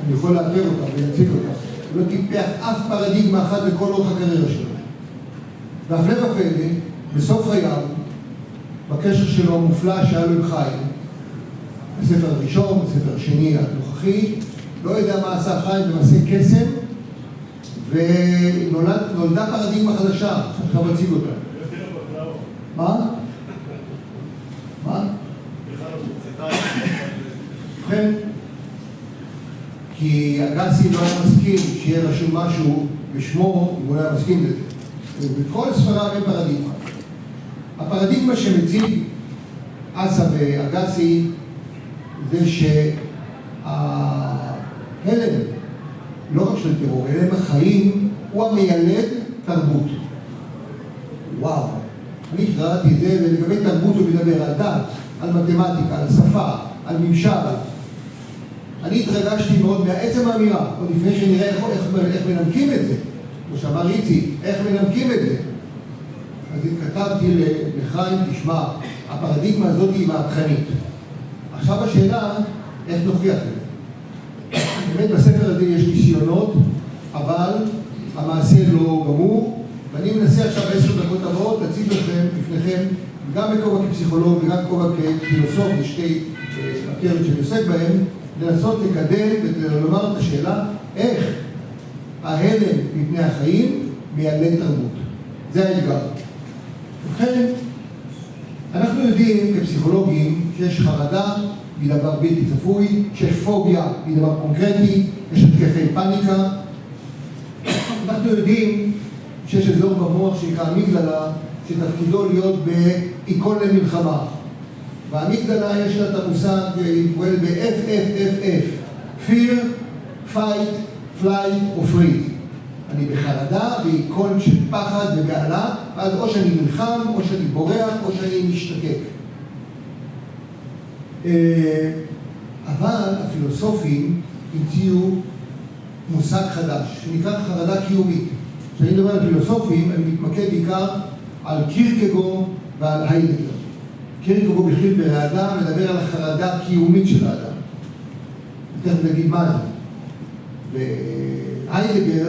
אני יכול לאתר אותה ולהציג אותה. הוא לא טיפח אף פרדיגמה אחת בכל אורך הקריירה שלו. והפלא ופלא, בסוף חייו, בקשר שלו המופלא שהיה לו עם חיים, בספר הראשון, בספר השני הנוכחי, לא יודע מה עשה חיים במעשה קסם, ונולדה פרדיגמה חדשה, עכשיו אציג אותה. מה? מה? ובכן, כי אגסי לא היה מסכים שיהיה רשום משהו בשמו, אם הוא לא היה מסכים לזה. ובכל ספריו אין פרדיגמה. הפרדיגמה שמציג אסא ואגסי זה שההלם, לא רק של טרור, הלם החיים, הוא המיילד תרבות. וואו. אני קראתי את זה, ולגבי תרבות הוא מדבר על דת, על מתמטיקה, על שפה, על ממשל. אני התרגשתי מאוד מהעצם האמירה, עוד לפני שנראה איך מנמקים את זה. כמו שאמר איציק, איך מנמקים את זה. אז כתבתי לחיים, תשמע, הפרדיגמה הזאת היא מהפכנית. עכשיו השאלה, איך נוכיח את זה? באמת בספר הזה יש ניסיונות, אבל המעשה לא גמור, ואני מנסה עכשיו 10 דקות הבאות להציג לכם, לפניכם, גם בכובע כפסיכולוג וגם בכובע כפילוסוף, יש שתי הקריות שאני עוסק בהן, לנסות לקדם ולומר את השאלה איך ההלם מפני החיים מיילד תרבות. זה האתגר. ובכן, אנחנו יודעים כפסיכולוגים שיש חרדה מדבר בלתי צפוי, שיש פוביה מדבר קונקרטי, יש התקפי פאניקה. אנחנו יודעים שיש אזור במוח שנקרא אמיגדלה, שתפקידו להיות בעיכול למלחמה. והאמיגדלה יש לה את המושג, היא פועלת ב-FFFF, Fear, Fight, Flight או Freeze. אני בחרדה, בעיכול של פחד ובעלה, ואז או שאני נלחם, או שאני בורח, או שאני משתקק. אבל הפילוסופים המציאו מושג חדש, שנקרא חרדה קיומית. כשאני מדבר על פילוסופים, אני מתמקד בעיקר על קירקגור ועל היידגר. קירקגור בכלל ברעדה מדבר על החרדה הקיומית של האדם. תכף נגיד מה זה. והיידגר,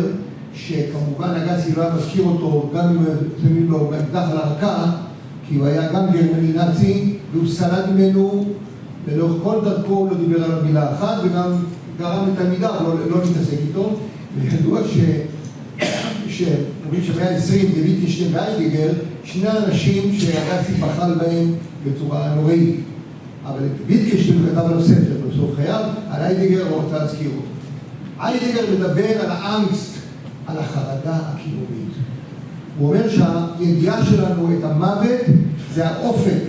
שכמובן אגסי לא היה מזכיר אותו, גם אם שמים לו אקדח על הרקה, כי הוא היה גם גרמני נאצי, והוא סלד ממנו, ולאורך כל דרכו הוא לא דיבר על מילה אחת, וגם גרם לתלמידיו לא להתעסק איתו. וידוע שאומרים שבמאה ה-20 ויטגנשטיין והיידגר, שני אנשים שאגסי פחל בהם בצורה נוראית. אבל את ויטגנשטיין הוא כתב על הספר בסוף חייו, על היידגר הוא רוצה להזכיר אותו. היידגר מדבר על האנגסט, על החרדה הקיומית. הוא אומר שהידיעה שלנו את המוות זה האופק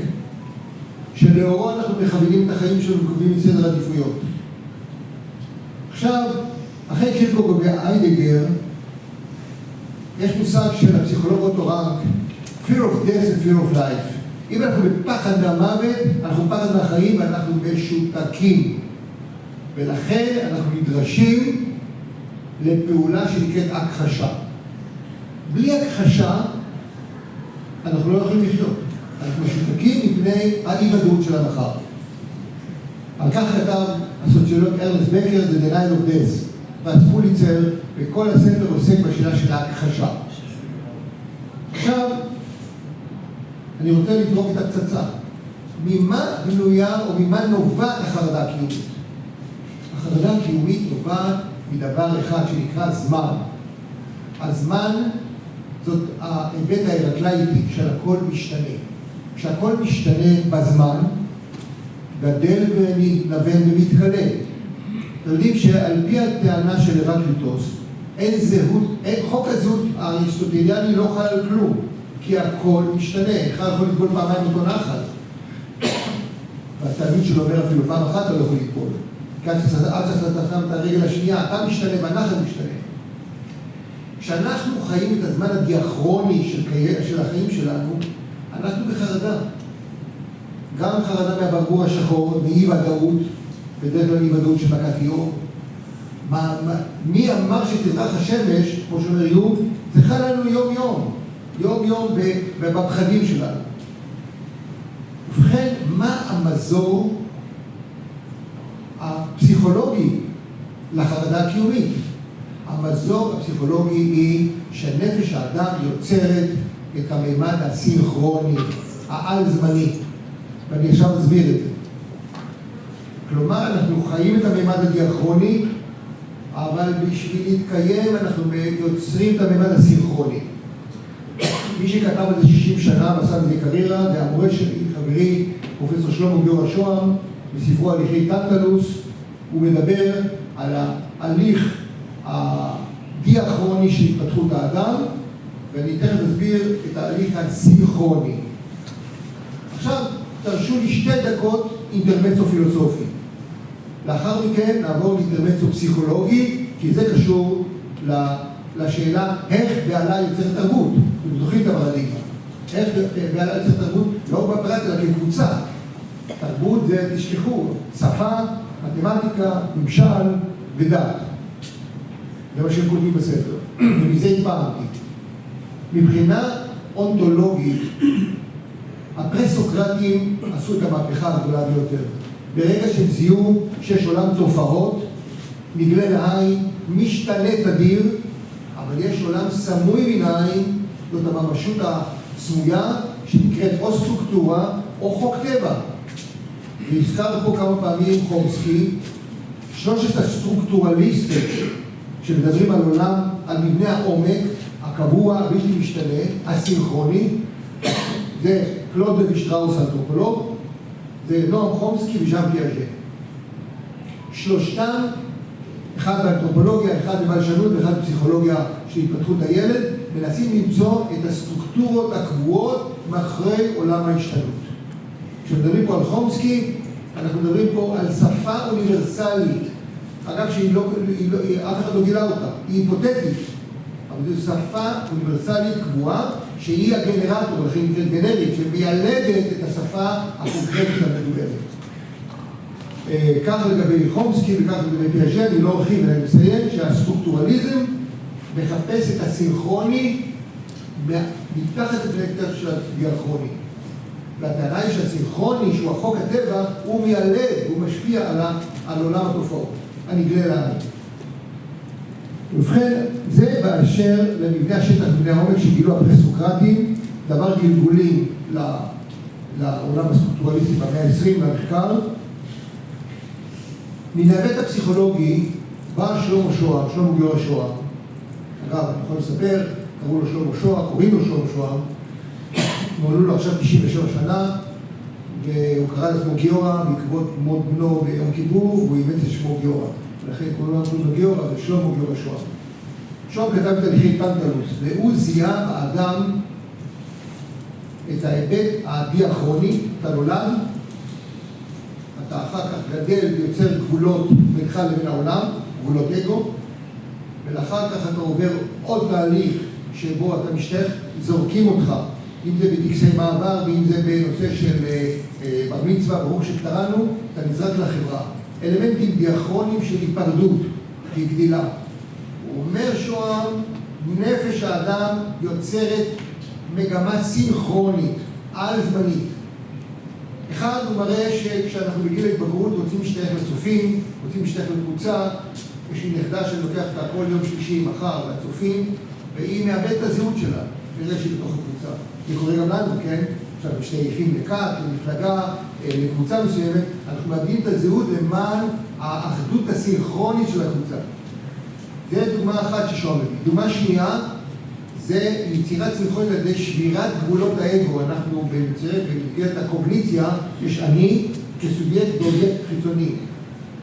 שלאורו אנחנו מכוונים את החיים שלנו וקובעים את סדר העדיפויות. עכשיו, אחרי קירקגור והיידגר, יש מושג של הפסיכולוג אוטו רנק, Fear of Death and Fear of Life. אם אנחנו בפחד מהמוות, אנחנו בפחד מהחיים ואנחנו משותקים. ולכן אנחנו נדרשים לפעולה שנקראת הכחשה. בלי הכחשה, אנחנו לא יכולים לחיות. אנחנו משותקים מפני האי-ודאות של המחר. על כך כתב הסוציולוג ארנסט בקר, The Denial of Death, פרס פוליצר, וכל הספר עוסק בשאלה של ההכחשה. עכשיו, אני רוצה לבדוק את הפצצה. ממה בנויה או ממה נובעת החרדה הקיומית? החרדה הקיומית נובעת מדבר אחד שנקרא זמן. הזמן זאת ההיבט ההרקלאיטי של הכל משתנה. כשהכל משתנה בזמן, גדל ונבן ומתקלה. אתם יודעים שעל פי הטענה של הרקליטוס, אין זהות, חוק הזהות האריסטוטליאני לא חל על כלום, כי הכל משתנה. אחד יכול לטבול פעמיים אותו נחל. והתלמיד שלו אומר אפילו פעם אחת לא יכול לטבול. עד שאתה שם את הרגל השנייה, אתה משתנה והנחל משתנה. כשאנחנו חיים את הזמן הדיאכרוני של החיים שלנו, אנחנו בחרדה. גם חרדה מהברבור השחור, מאי-ודאות, בדרך כלל אי-ודאות של מכת יום. מי אמר שתזרח השמש, כמו שאומר יום, זה חל לנו יום-יום. יום-יום בפחדים שלנו. ובכן, מה המזור הפסיכולוגי לחרדה הקיומית? המזור הפסיכולוגי היא שנפש האדם יוצרת את המימד הסינכרוני, העל-זמני. ואני עכשיו אסביר את זה. כלומר, אנחנו חיים את המימד הדיאכרוני, אבל בשביל להתקיים אנחנו יוצרים את המימד הסינכרוני. מי שכתב על זה 60 שנה, ועשה בזה קריירה, זה המורה שלי, חברי, פרופסור שלמה גיורא שוהם, בספרו הליכי טנטלוס, הוא מדבר על ההליך הדיאכרוני של התפתחות האדם, ואני תכף אסביר את ההליך הסינכרוני. עכשיו, תרשו לי 2 דקות אינטרמצו פילוסופי. לאחר מכן נעבור לאינטרמצו פסיכולוגי, כי זה קשור לשאלה איך בעלה יוצר תרבות. אתם זוכרים את הפרדיגמה. איך בעלה יוצר תרבות, לא בפרט אלא כקבוצה. תרבות זה, תשכחו, שפה, מתמטיקה, ממשל ודת. זה מה שהם כותבים בספר. ומזה התפעמתי. מבחינה אונתולוגית, הפרסוקרטים עשו את המהפכה הגדולה ביותר. ברגע שהם זיהו שיש עולם תופעות, נגלה לעין, משתנה תדיר, אבל יש עולם סמוי מן העין, זאת הממשות הסמויה, שנקראת או סטרוקטורה או חוק טבע. והזכר פה כמה פעמים חומסקי, שלושת הסטרוקטורליסטים שמדברים על עולם, על מבנה העומק, הקבוע, הבלתי משתנה, הסינכרוני, זה קלוד לוי שטראוס האנתרופולוג, זה נועם חומסקי וז'אן פיאז'ה. שלושתם, אחד באנתרופולוגיה, אחד בבלשנות ואחד בפסיכולוגיה של התפתחות הילד, מנסים למצוא את הסטרוקטורות הקבועות מאחורי עולם ההשתנות. כשמדברים פה על חומסקי, אנחנו מדברים פה על שפה אוניברסלית, אגב אף אחד לא גילה אותה, היא היפותטית, אבל זו שפה אוניברסלית קבועה שהיא הגנרטור, לכן נקראת גנרית, שמיילדת את השפה הקונקרטית המדוברת. כך לגבי חומסקי וכך לגבי פיאז'ה, אני לא ארחיב, אלא אני מסיים שהסטרוקטורליזם מחפש את הסינכרוני מתחת לפלקטר של הדיאכרוני. והטענה היא שהסינכרוני, שהוא החוק הטבע, הוא מיילד, הוא משפיע על עולם התופעות. הנגלה לעין. ובכן, זה באשר למבנה השטח, מבנה העומק שגילו הפרסוקרטים, דבר גלגולים לעולם הסטרוקטורליסטי במאה ה-20 למחקר. מן ההיבט הפסיכולוגי, בא שלמה שוהם, שלמה גיורא שוהם. אגב, אני יכול לספר, קראו לו שלמה שוהם, קוראים לו שלמה שוהם. נולדו לו עכשיו 97 שנה, והוא קרא לעצמו גיורא בעקבות מות בנו ביום כיפור, והוא אימץ את שמו גיורא. ולכן קוראים לו גיורא, זה שלמה גיורא שוהם. שוהם כתב את הליכי טנטלוס, והוא זיהה באדם את ההיבט הדיאכרוני, אתה נולד, אתה אחר כך גדל ויוצר גבולות בינך לבין העולם, גבולות אגו, ולאחר כך אתה עובר עוד תהליך שבו אתה משתייך, זורקים אותך, אם זה בטקסי מעבר ואם זה בנושא של בר מצווה, ברוך שקראנו, אתה נזרק לחברה. אלמנטים דיאכרונים של היפרדות, כגדילה. הוא אומר שוהם, נפש האדם יוצרת מגמה סינכרונית, על זמנית. אחד, הוא מראה שכשאנחנו בגיל ההתבגרות רוצים להשתייך לצופים, רוצים להשתייך לקבוצה, יש לי נכדה שאני לוקח אותה כל יום שלישי מחר לצופים, והיא מאבדת את הזהות שלה, נראה שהיא בתוך הקבוצה. זה קורה גם לנו, כן? עכשיו, משתייכים לכת, למפלגה, לקבוצה מסוימת, אנחנו מאבדים את הזהות למען האחדות הסינכרונית של הקבוצה. זה דוגמה אחת ששוהם מביא. דוגמה שנייה, זה יצירת סינכרונית על ידי שבירת גבולות האגו. אנחנו במסגרת הקוגניציה, יש אני כסובייקט ואובייקט חיצוני.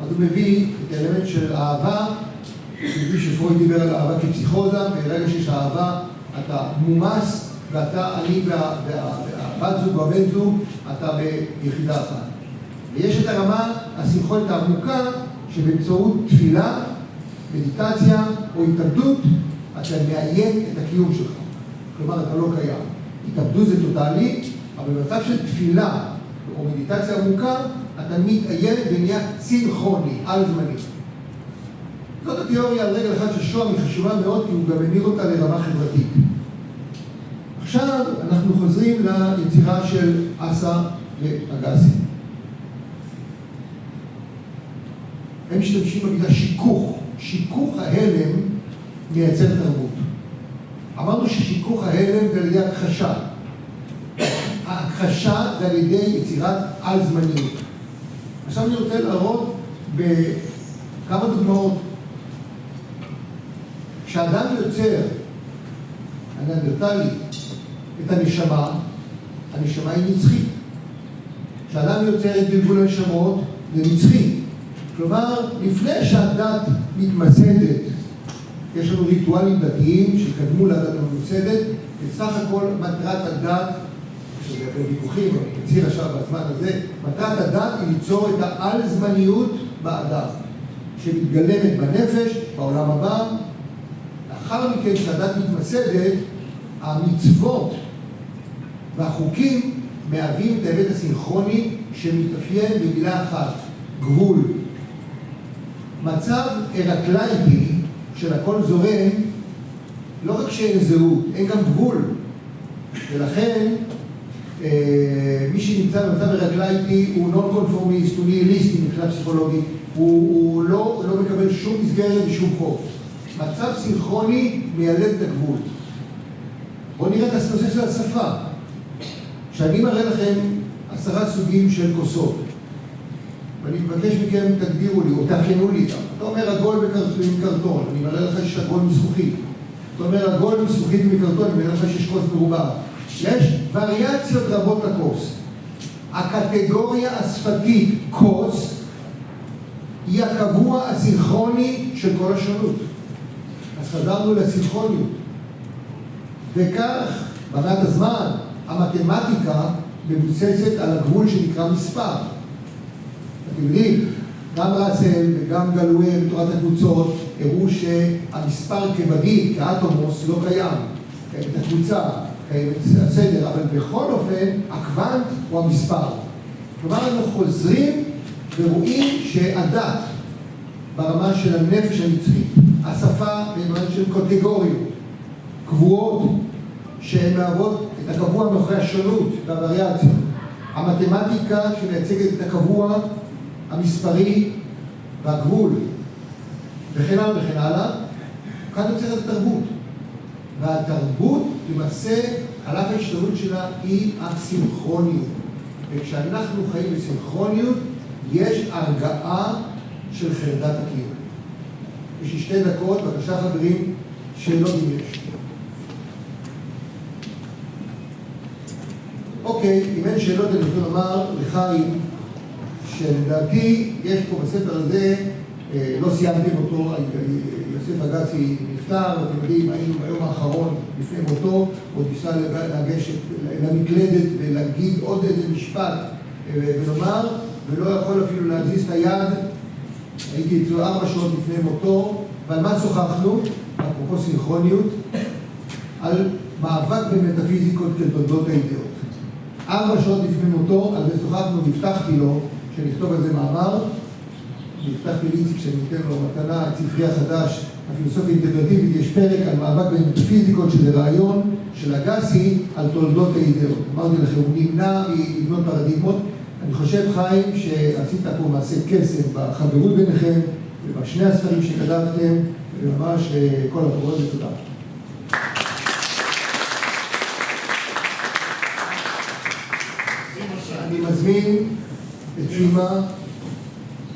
אז הוא מביא את האלמנט של אהבה, הוא מביא שפרויד דיבר על אהבה כפסיכוזה, ברגע שיש אהבה, אתה מומס, ואתה, אני והבת זוג או הבן זוג, אתה ביחידה אחת. ויש את הרמה הסינכרונית העמוקה, שבאמצעות תפילה, מדיטציה או התאבדות, אתה מאיים את הקיום שלך. כלומר, אתה לא קיים. התאבדות זה טוטלי, אבל במצב של תפילה או מדיטציה עמוקה, אתה מתאיים ונהיה סינכרוני, על זמני. זאת התיאוריה על רגל אחד של שוהם, היא חשובה מאוד, כי הוא גם המיר אותה לרמה חברתית. עכשיו אנחנו חוזרים ליצירה של אסא ואגסי. הם משתמשים במילה שיכוך. שיכוך ההלם מייצר תרבות. אמרנו ששיכוך ההלם זה על ידי הכחשה. ההכחשה זה על ידי יצירת על זמניות. עכשיו אני רוצה להראות בכמה דוגמאות. כשאדם יוצר, הנאנדרטלי, את הנשמה, הנשמה היא נצחית. כשאדם יוצר את בלבול הנשמות, זה נצחי. כלומר, לפני שהדת מתמסדת, יש לנו ריטואלים דתיים שקדמו לדת הממוסדת, בסך הכל מטרת הדת, שזה בוויכוחים, אני מציר עכשיו בזמן הזה, מטרת הדת היא ליצור את העל-זמניות באדם, שמתגלמת בנפש, בעולם הבא. לאחר מכן, כשהדת מתמסדת, המצוות והחוקים מהווים את ההיבט הסינכרוני שמתאפיין במילה אחת, גבול. מצב הרקלאיטי של הכל זורם, לא רק שאין זהות, אין גם גבול. ולכן, מי שנמצא במצב הרקלאיטי הוא נון קונפורמיסט, הוא ניהיליסטי מבחינה פסיכולוגית, הוא לא מקבל שום מסגרת ושום חוק. מצב סינכרוני מיילד את הגבול. בואו נראה את הנושא של השפה. כשאני מראה לכם 10 סוגים של כוסות, ואני מבקש מכם תגדירו לי, או תאפיינו לי איתם. אתה אומר עגול עם קרטון, אני מראה לך שיש עגול מזכוכית. אתה אומר עגול מזכוכית מקרטון, אני מראה לך שיש כוס מרובע. יש וריאציות רבות לכוס. הקטגוריה השפתית, כוס, היא הקבוע הסינכרוני של כל השונות. אז חזרנו לסינכרוניות. וכך, במעט הזמן, המתמטיקה מבוססת על הגבול שנקרא מספר. אתם יודעים, גם ראסל וגם גלויה בתורת הקבוצות הראו שהמספר כבדי, כאטומוס, לא קיים. קיימת הקבוצה, קיימת הסדר, אבל בכל אופן, הקוונט הוא המספר. כלומר, אנחנו חוזרים ורואים שהדת, ברמה של הנפש המצחית, השפה ברמה של קטגוריות, קבועות, שהן מהוות את הקבוע מאחורי השונות והווריאציה. המתמטיקה שמייצגת את הקבוע, המספרי והגבול, וכן הלאה וכן הלאה, כאן יוצרת התרבות. והתרבות, למעשה, על אף ההשתנות שלה, היא הסינכרוניות. וכשאנחנו חיים בסינכרוניות, יש הרגעה של חרדת הקיום. יש לי 2 דקות, בבקשה חברים, שאלות אם יש. אוקיי, אם אין שאלות אני יכול לומר לחיים, שלדעתי יש פה בספר הזה, לא סיימתם אותו, יוסף אגסי נפטר, אתם יודעים, היינו ביום האחרון לפני מותו, עוד ניסה לגשת למקלדת ולהגיד עוד איזה משפט ולומר, ולא יכול אפילו להזיז את היד. הייתי אצלו 4 שעות לפני מותו, ועל מה שוחחנו? אפרופו סינכרוניות, על מאבק במטאפיזיקות כתולדות האידאות. 4 שעות לפני מותו, על זה שוחחנו, והבטחתי לו שנכתוב על זה מאמר, והבטחתי ליציק שאני אתן לו מתנה, את ספרי החדש, הפילוסופיה האינטגרטיבית, יש פרק על מאבק במטאפיזיקות, שזה רעיון של אגסי על תולדות האידאות. אמרתי לכם, הוא נמנע לבנות פרדיגמות. אני חושב, חיים, שעשית פה מעשה קסם בחברות ביניכם, ובשני הספרים שכתבתם, וממש כל הכבוד ותודה. אני מזמין את סימה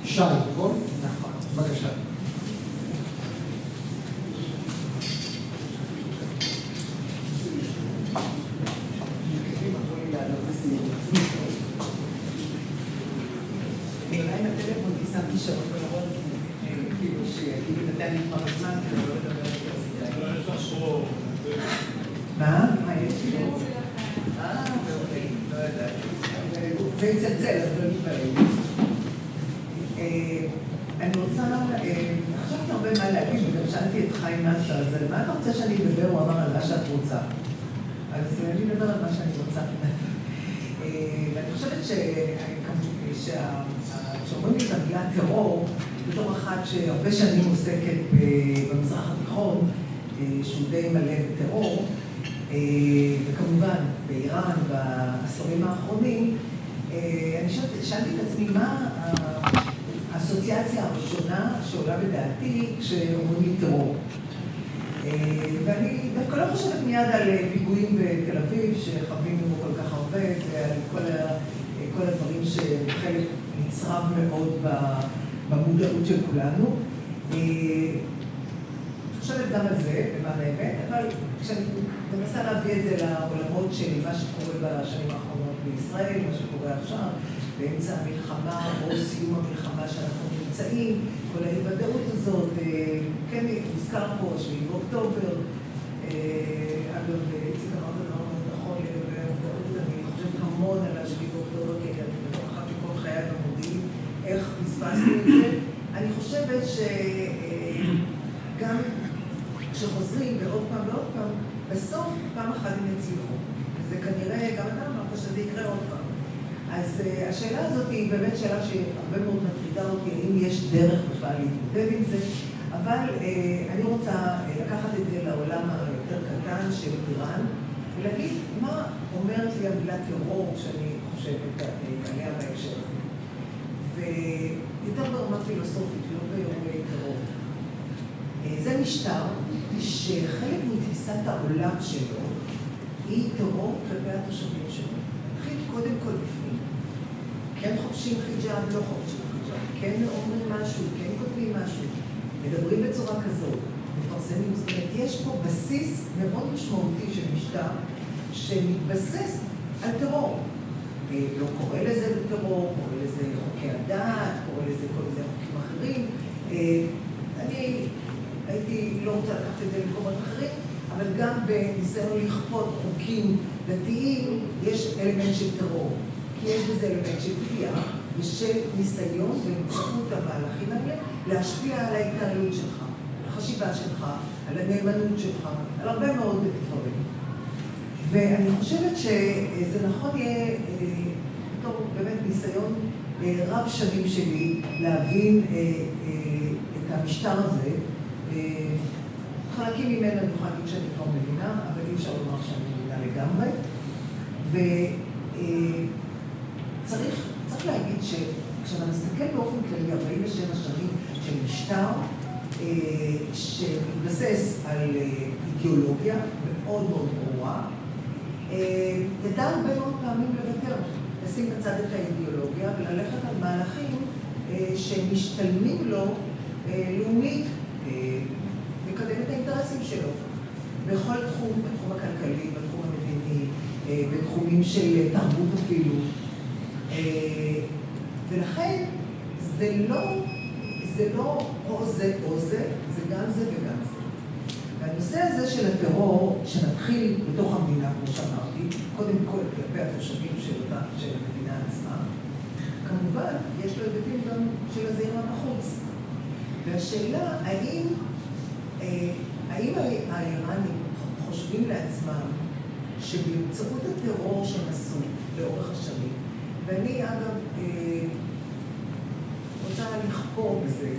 שי, נכון? נכון. בבקשה. אולי בטלפון כי שמתי שעות ולראות, כאילו שיגידו נתן לי כבר הזמן, כאילו לא לדבר על זה. מה? מה יש לי? מעולה, לא ידעתי. זה יצלצל, אז לא נתפעל. אני רוצה, חשבתי הרבה מה להגיד, וגם שאלתי את חיים משהו, אז על מה אתה רוצה שאני אדבר? הוא אמר על מה שאת רוצה. אז אני מדבר על מה שאני רוצה. ואני חושבת שאומרים לי את המילה טרור, בתור אחת שהרבה שנים עוסקת במזרח התיכון, שהוא די מלא בטרור, וכמובן באיראן, בעשורים האחרונים, אני שאלתי את עצמי מה האסוציאציה הראשונה שעולה בדעתי כשאומרים לי טרור. ואני דווקא לא חושבת מיד על פיגועים בתל אביב שחווינו כל כך הרבה ועל כל הדברים שחלק נצרב מאוד במודעות של כולנו. אני חושבת גם על זה, במה האמת, אבל כשאני מנסה להביא את זה לעולמות של מה שקורה בשנים האחרונות בישראל, מה שקורה עכשיו, באמצע המלחמה או סיום המלחמה שאנחנו נמצאים, כל ההיוודאות הזאת, כן, מוזכר פה, 7 באוקטובר, אגב, איציק אמרת דבר מאוד נכון לגבי ההיוודאות, אני חושבת המון על 7 באוקטובר, כי אני בתוך אחת מכל חיי במודיעין, איך פספסתי את זה. אני חושבת שגם כשחוזרים ועוד פעם ועוד פעם, בסוף פעם אחת הם יצליחו. וזה כנראה, גם אתה אמרת שזה יקרה עוד פעם. אז השאלה הזאת היא באמת שאלה שהרבה מאוד מטרידה אותי, האם יש דרך בכלל להתמודד עם זה, אבל אני רוצה לקחת את זה לעולם היותר קטן של איראן, ולהגיד מה אומרת לי המילה טרור שאני חושבת עליה בהקשר הזה. ויותר ברמה פילוסופית, לא באירועי טרור. זה משטר שחלק מתפיסת העולם שלו היא טרור כלפי התושבים שלו. נתחיל קודם כל בפנים. כן חובשים חיג'אב, לא חובשים חיג'אב, כן אומרים משהו, כן כותבים משהו, מדברים בצורה כזאת, מפרסמים. זאת אומרת, יש פה בסיס מאוד משמעותי של משטר שמתבסס על טרור. לא קורא לזה בטרור, קורא לזה חוקי הדת, קורא לזה כל מיני חוקים אחרים. אני הייתי לא רוצה לקחת את זה למקומות אחרים, אבל גם בניסיון לכפות חוקים דתיים יש אלמנט של טרור. כי יש בזה אלמנט של כפייה ושל ניסיון באמצעות המהלכים האלה להשפיע על ההתנהלות שלך, על החשיבה שלך, על הנאמנות שלך, על הרבה מאוד דברים. ואני חושבת שזה נכון יהיה, בתור באמת ניסיון רב שנים שלי, להבין את המשטר הזה. חלקים ממנו אני יכולה להגיד שאני כבר מבינה, אבל אי אפשר לומר שאני מבינה לגמרי. וצריך להגיד שכשאתה מסתכל באופן כללי 47 שנים של משטר שמתבסס על אידיאולוגיה מאוד מאוד ברורה, ידע הרבה מאוד פעמים לוותר, לשים בצד את האידיאולוגיה וללכת על מהלכים שמשתלמים לו לאומית, לקדם את האינטרסים שלו בכל תחום, בתחום הכלכלי, בתחום המדיני, בתחומים של תרבות אפילו. ולכן זה לא או זה או זה, זה גם זה וגם זה. והנושא הזה של הטרור, שנתחיל בתוך המדינה, כמו שאמרתי, קודם כל כלפי התושבים של המדינה עצמה, כמובן יש לו היבטים גם של הזהירה בחוץ. והשאלה, האם האיראנים חושבים לעצמם שבאמצעות הטרור שהם עשו לאורך השנים, ואני אגב רוצה לכפור בזה,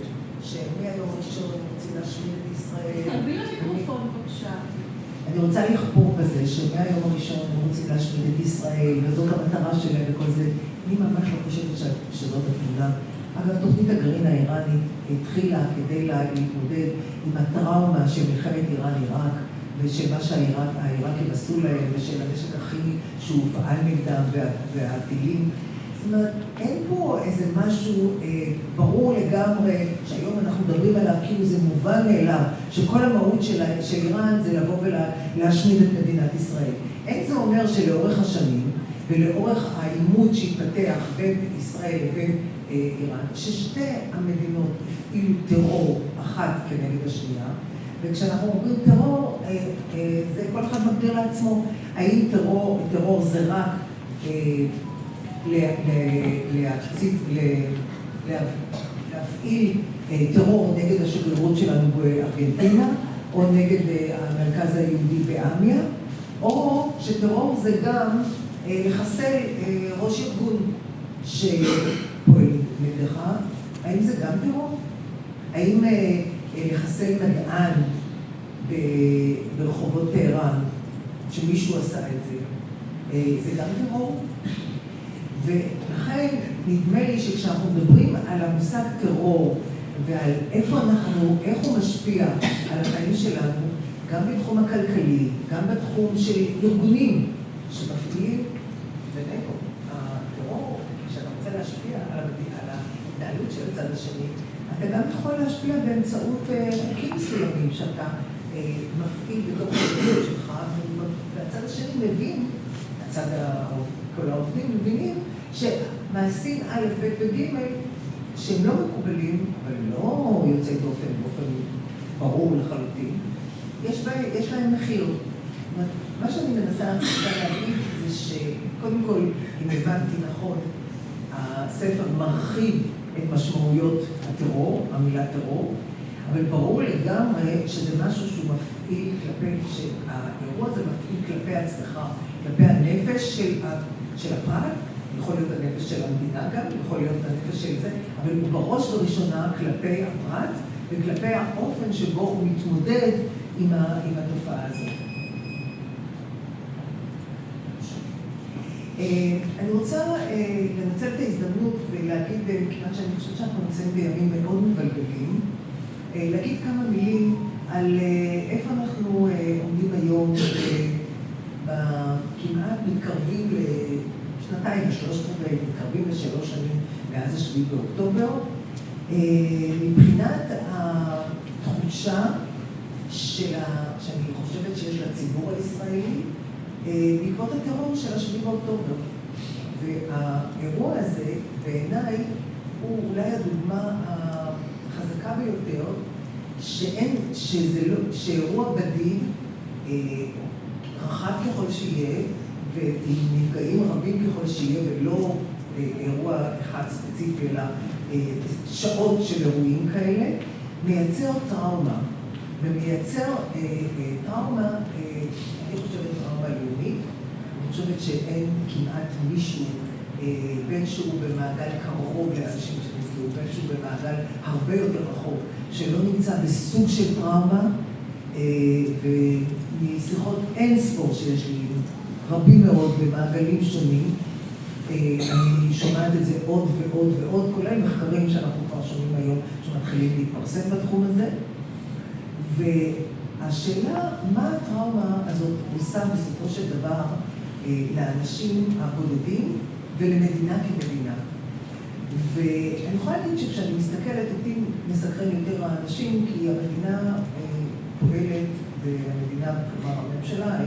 שמהיום הראשון רוצים להשמיד את ישראל. תרבי למיקרופון בבקשה. אני רוצה לכפור בזה שמהיום הראשון הם רוצים להשמיד את ישראל, וזאת המטרה שלהם וכל זה. אני ממש לא חושבת שזאת התמונה. אגב, תוכנית הגרעין האיראנית התחילה כדי להתמודד עם הטראומה של מלחמת איראן-עיראק, ושל מה שהעיראקים עשו להם, ושל הנשק הכימי שהופעל נגדם והטילים. זאת אומרת, אין פה איזה משהו ברור לגמרי, שהיום אנחנו מדברים עליו כאילו זה מובן מאליו, שכל המהות של איראן זה לבוא ולהשמיד את מדינת ישראל. אין זה אומר שלאורך השנים, ולאורך העימות שהתפתח בין ישראל לבין איראן, ששתי המדינות הפעילו טרור אחת כנגד השנייה, וכשאנחנו אומרים טרור, זה כל אחד מגדיר לעצמו, האם טרור זה רק להפעיל טרור נגד השגרירות שלנו בארגנטינה, או נגד המרכז היהודי באמיה, או שטרור זה גם לחסל ראש ארגון שפועל נגדך. האם זה גם טרור? האם לחסל מדען ברחובות טהרן, שמישהו עשה את זה, זה גם טרור? ולכן נדמה לי שכשאנחנו מדברים על המושג טרור ועל איך הוא משפיע על החיים שלנו, גם בתחום הכלכלי, גם בתחום של ארגונים שמפעילים, בינינו, הטרור, כשאתה רוצה להשפיע על ההתנהלות של הצד השני, אתה גם יכול להשפיע באמצעות חוקים מסוימים שאתה מפעיל בתוך ההתנהלות שלך, והצד השני מבין, כל העובדים מבינים שמעשים א', ב' וג' שהם לא מקובלים, אבל לא יוצאי באופן ברור לחלוטין, יש להם מחיר. מה שאני מנסה להגיד זה שקודם כל, אם הבנתי נכון, הספר מרחיב את משמעויות הטרור, המילה טרור, אבל ברור לגמרי שזה משהו שהוא מפעיל כלפי, שהאירוע הזה מפעיל כלפי עצמך, כלפי הנפש של הפרט, יכול להיות הנפש של המדינה גם, יכול להיות הנפש של זה, אבל הוא בראש וראשונה כלפי הפרט וכלפי האופן שבו הוא מתמודד עם התופעה הזאת. אני רוצה לנצל את ההזדמנות ולהגיד, כיוון שאני חושבת שאנחנו נמצאים בימים מאוד מבלבלים, להגיד כמה מילים על איפה אנחנו עומדים היום, כמעט מתקרבים שנתיים, ושלושת רבעי, מתקרבים ל3 שנים מאז 7 באוקטובר. מבחינת התחושה שאני חושבת שיש לציבור הישראלי, בעקבות הטרור של 7 באוקטובר. והאירוע הזה, בעיניי, הוא אולי הדוגמה החזקה ביותר, שאירוע בדיד, רחב ככל שיהיה, ועם נפגעים רבים ככל שיהיה, ולא אירוע אחד ספציפי, אלא שעות של אירועים כאלה, מייצר טראומה. ומייצר טראומה, אני חושבת טראומה לאומית, אני חושבת שאין כמעט מישהו, בין שהוא במעגל קרוב לאנשים שנפגעו, בין שהוא במעגל הרבה יותר רחוק, שלא נמצא בסוג של טראומה, ומשיחות אין ספור שיש לי רבים מאוד במעגלים שונים, אני שומעת את זה עוד ועוד ועוד, כולל מחקרים שאנחנו כבר שומעים היום, שמתחילים להתפרסם בתחום הזה. והשאלה, מה הטראומה הזאת עושה בסופו של דבר לאנשים הבודדים ולמדינה כמדינה. ואני יכולה להגיד שכשאני מסתכלת, אותי מסקרן יותר האנשים, כי המדינה פועלת, והמדינה, כלומר הממשלה,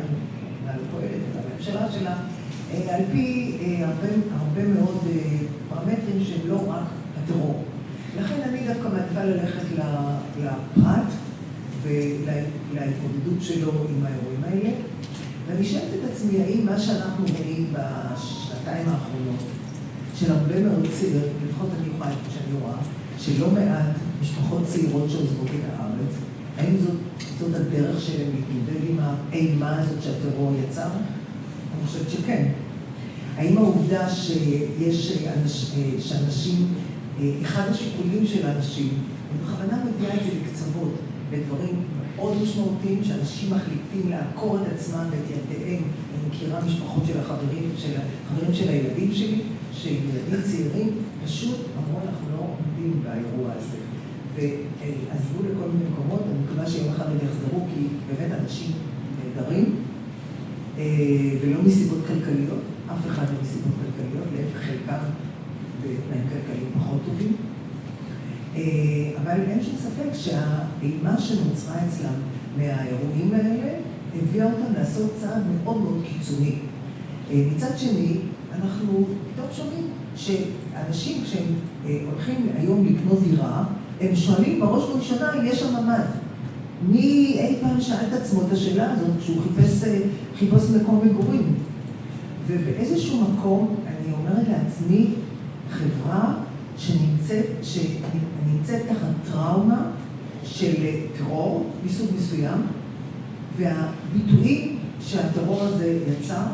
לא פועלת, אלא הממשלה שלה, על פי הרבה מאוד פרמטרים שהם לא רק הטרור. לכן אני דווקא מעדיפה ללכת לפרט ולהתמודדות שלו עם האירועים האלה. ואני שואלת את עצמי, האם מה שאנחנו רואים בשנתיים האחרונות, של הרבה מאוד צעירים, לפחות אני יכולה את מה שאני רואה, שלא מעט משפחות צעירות שעוזבות את הארץ, האם זאת הדרך שלהם להתמודד עם האימה הזאת שהטרור יצר? אני חושבת שכן. האם העובדה שאנשים, אחד השיקולים של האנשים, אני בכוונה מביאה את זה לקצוות, בדברים מאוד משמעותיים, שאנשים מחליטים לעקור את עצמם ואת ילדיהם. אני מכירה משפחות של החברים של הילדים שלי, שילדים צעירים פשוט אמרו, אנחנו לא עומדים באירוע הזה. ועזבו לכל מיני מקומות, אני מקווה שיום אחד הם יחזרו, כי באמת אנשים נהדרים, ולא מסיבות כלכליות, אף אחד לא מסיבות כלכליות, להפך חלקם בתנאים כלכליים פחות טובים. אבל אין שום ספק שהאימה שנוצרה אצלם מהאירועים האלה הביאה אותם לעשות צעד מאוד מאוד קיצוני. מצד שני, אנחנו פתאום שומעים שאנשים כשהם הולכים היום לקנות דירה, הם שואלים בראש ובראשונה אם יש שם ממ"ד. מי אי פעם שאל את עצמו את השאלה הזאת כשהוא חיפש מקום מגורים? ובאיזשהו מקום אני אומרת לעצמי, חברה שנמצאת תחת טראומה של טרור מסוג מסוים, והביטויים שהטרור הזה יצר,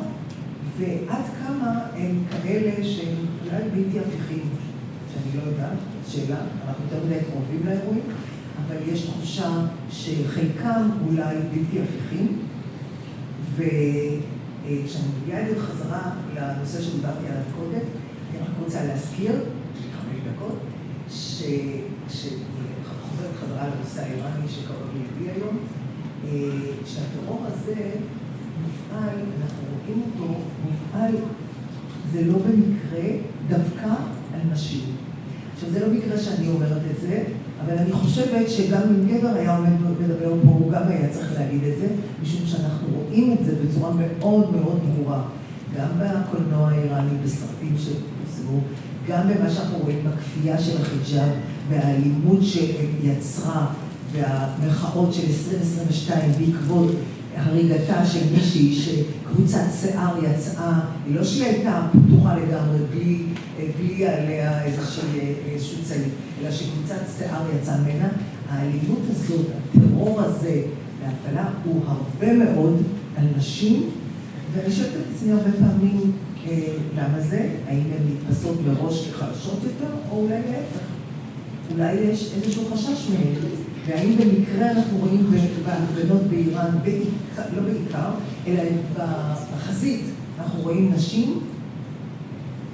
ועד כמה הם כאלה שהם אולי בלתי הפיכים, שאני לא יודעת, שאלה, אנחנו יותר מדי קרובים לאירועים, אבל יש תחושה שחלקם אולי בלתי הפיכים, וכשאני מגיעה את זה בחזרה לנושא שדיברתי עליו קודם, אני רק רוצה להזכיר, 5 דקות, שחוזרת חזרה לנושא האיראני שקרוב ליבי היום, שהטרור הזה מופעל, אנחנו רואים אותו, מופעל, זה לא במקרה, דווקא על נשים. עכשיו, זה לא מקרה שאני אומרת את זה, אבל אני חושבת שגם אם גבר היה עומד לדבר פה, הוא גם היה צריך להגיד את זה, משום שאנחנו רואים את זה בצורה מאוד מאוד ברורה, גם בקולנוע האיראני, בסרטים שפורסמו, גם במה שאנחנו רואים בכפייה של החיג'אב, והאלימות שיצרה, והמחאות של 2022 בעקבות הריגתה של מישהי שקבוצת שיער יצאה, לא שהיא הייתה פתוחה לגמרי, בלי עליה איזשהו צעיר, אלא שקבוצת שיער יצאה ממנה. האלימות הזאת, הטרור הזה, להפעלה הוא הרבה מאוד על נשים, ואני שואלת את עצמי הרבה פעמים למה זה, האם הן נתפסות מראש כחלשות יותר, או אולי להפך. אולי יש איזשהו חשש מהן. והאם במקרה אנחנו רואים בהפגנות באיראן, לא בעיקר, אלא בחזית, אנחנו רואים נשים,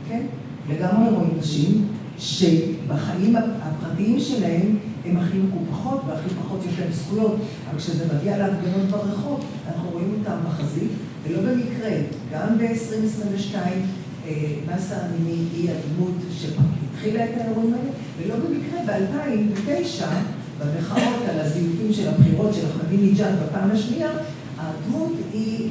כן? לגמרי רואים נשים, שבחיים הפרטיים שלהם הם הכי מקופחות והכי פחות יש להם זכויות, אבל כשזה מגיע להפגנות ברחוב, אנחנו רואים אותם בחזית, ולא במקרה, גם ב-2022 מסה המיני היא הדמות שהתחילה את האירועים האלה, ולא במקרה ב-2009, במחאות על הזיופים של הבחירות של אחמדינג'אד בפעם השנייה, הדמות היא,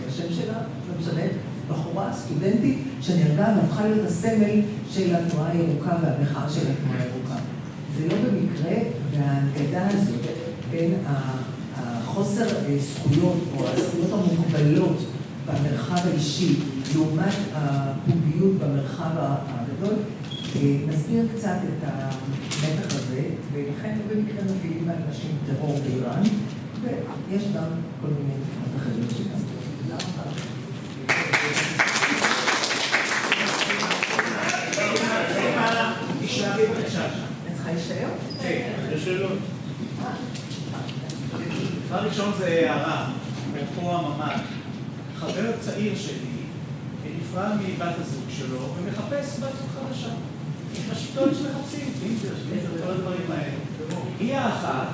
השם שלה, לא משנה, בחורה, סטודנטית, שנהרגה והפכה להיות הסמל של התנועה הירוקה והמחאה של התנועה הירוקה. זה לא במקרה, וההנגדה הזאת בין החוסר זכויות או הזכויות המוגבלות במרחב האישי, לעומת הפומביות במרחב הגדול, נסביר קצת את המתח הזה, ולכן לא במקרה מביאים על נשים טרור באיראן, ויש גם כל מיני אחרים שגם. תודה רבה. תשארי בבקשה. את צריכה להישאר? כן, יש שאלות. דבר ראשון זה הערה, פה הממ"ד. חבר צעיר שלי נפרד מבת הזוג שלו ומחפש בת זוג חדשה. השלטון שמחפשים, כל הדברים האלה. היא האחת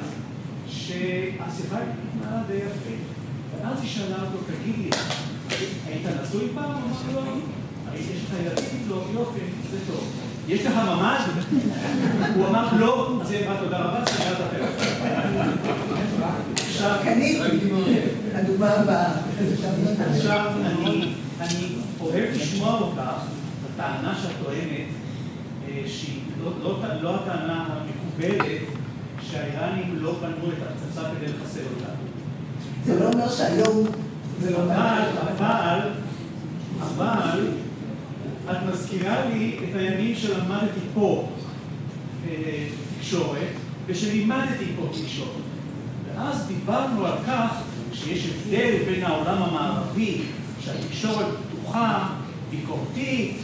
שהשיחה התנהלה די יפה. ואז היא שאלה אותו, תגיד לי, היית נשוי פעם? הוא אמר לו, יש לך ילדים? לא, יופי, זה טוב. יש לך ממ"ד? הוא אמר לא, זה מה תודה רבה, סגרת הפרק. עכשיו, הדוגמה הבאה. עכשיו, אני אוהב לשמוע אותך, הטענה שאת טוענת, שהיא לא הטענה המקובלת, שהאיראנים לא בנו את הפצצה כדי לחסל אותה. זה לא אומר שהיום... אבל, את מזכירה לי את הימים שלמדתי פה תקשורת, ושלימדתי פה תקשורת. ואז דיברנו על כך שיש הבדל בין העולם המערבי, שהתקשורת פתוחה, ביקורתית,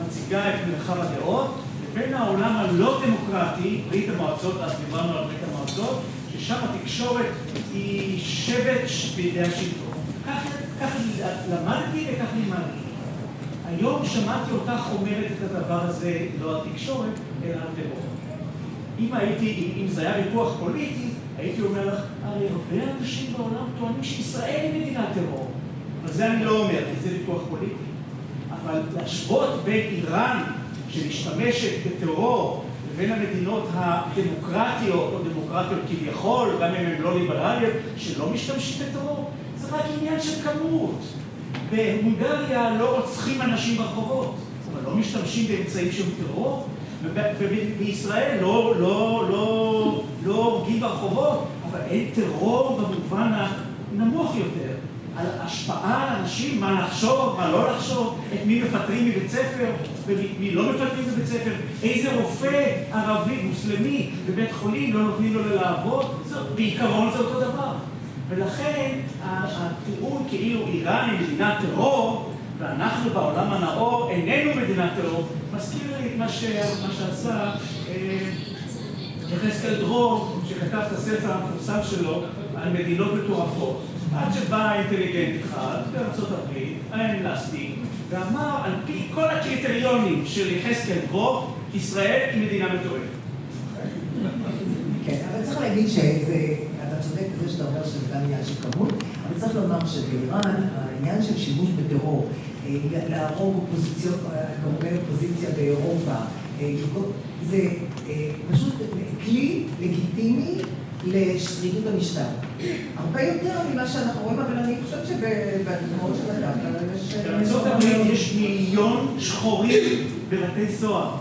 מציגה את מרחב הדעות, לבין העולם הלא דמוקרטי, ברית המועצות, אז דיברנו על ברית המועצות, ששם התקשורת היא שבט בידי השלטון. כך למדתי וכך לימדתי. היום שמעתי אותך אומרת את הדבר הזה, לא התקשורת, אלא הטרור. אם זה היה ויכוח פוליטי, הייתי אומר לך, הרי הרבה אנשים בעולם טוענים שישראל היא מדינת טרור. אבל זה אני לא אומר, כי זה ויכוח פוליטי. אבל להשוות בין איראן, שמשתמשת בטרור, לבין המדינות הדמוקרטיות, או דמוקרטיות כביכול, גם אם הן לא ליברליות, שלא משתמשים בטרור, זה רק עניין של כמות. בהונגריה לא רוצחים אנשים ברחובות, אבל לא משתמשים באמצעים של טרור, ובישראל לא הורגים ברחובות, אבל אין טרור במובן הנמוך יותר. על השפעה על אנשים, מה לחשוב, מה לא לחשוב, את מי מפטרים מבית ספר, ומי לא מפטרים מבית ספר, איזה רופא ערבי, מוסלמי, בבית חולים לא נותנים לו לעבוד, בעיקרון זה אותו דבר. ולכן הטיעון כאילו איראן היא מדינת טרור, ואנחנו בעולם הנאור איננו מדינת טרור, מזכיר לי את מה שעשה יחזקאל דרור, שכתב את הספר המפורסם שלו על מדינות מטורפות. עד שבא אינטליגנט אחד בארצות הברית, האמלסטי, ואמר על פי כל הקריטריונים של יחזקאל דרור, ישראל היא מדינה מטורפת. כן, אבל צריך להגיד אתה צודק בזה שאתה אומר שזה גם עניין של כמות, אבל צריך לומר שבאיראן העניין של שימוש בטרור, להרוג כמובן אופוזיציה באירופה, זה פשוט כלי לגיטימי לשרידות המשטר. הרבה יותר ממה שאנחנו רואים, אבל אני חושבת שבדמות של אדם, בארצות הברית יש מיליון שחורים בבתי סוהר,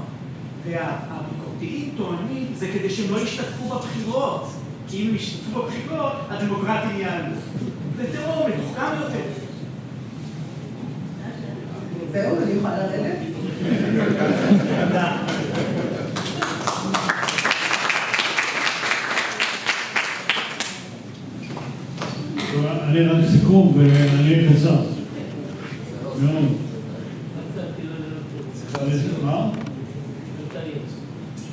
והביקורתיים טוענים זה כדי שהם לא ישתתפו בבחירות, כי אם הם ישתתפו בבחירות, הדמוקרטים יעלו. זה טרור מתוחכם יותר. זהו, אני יכולה לרדת? תודה. אני רק סיכום ואני אהיה קצר. מאוד. מה?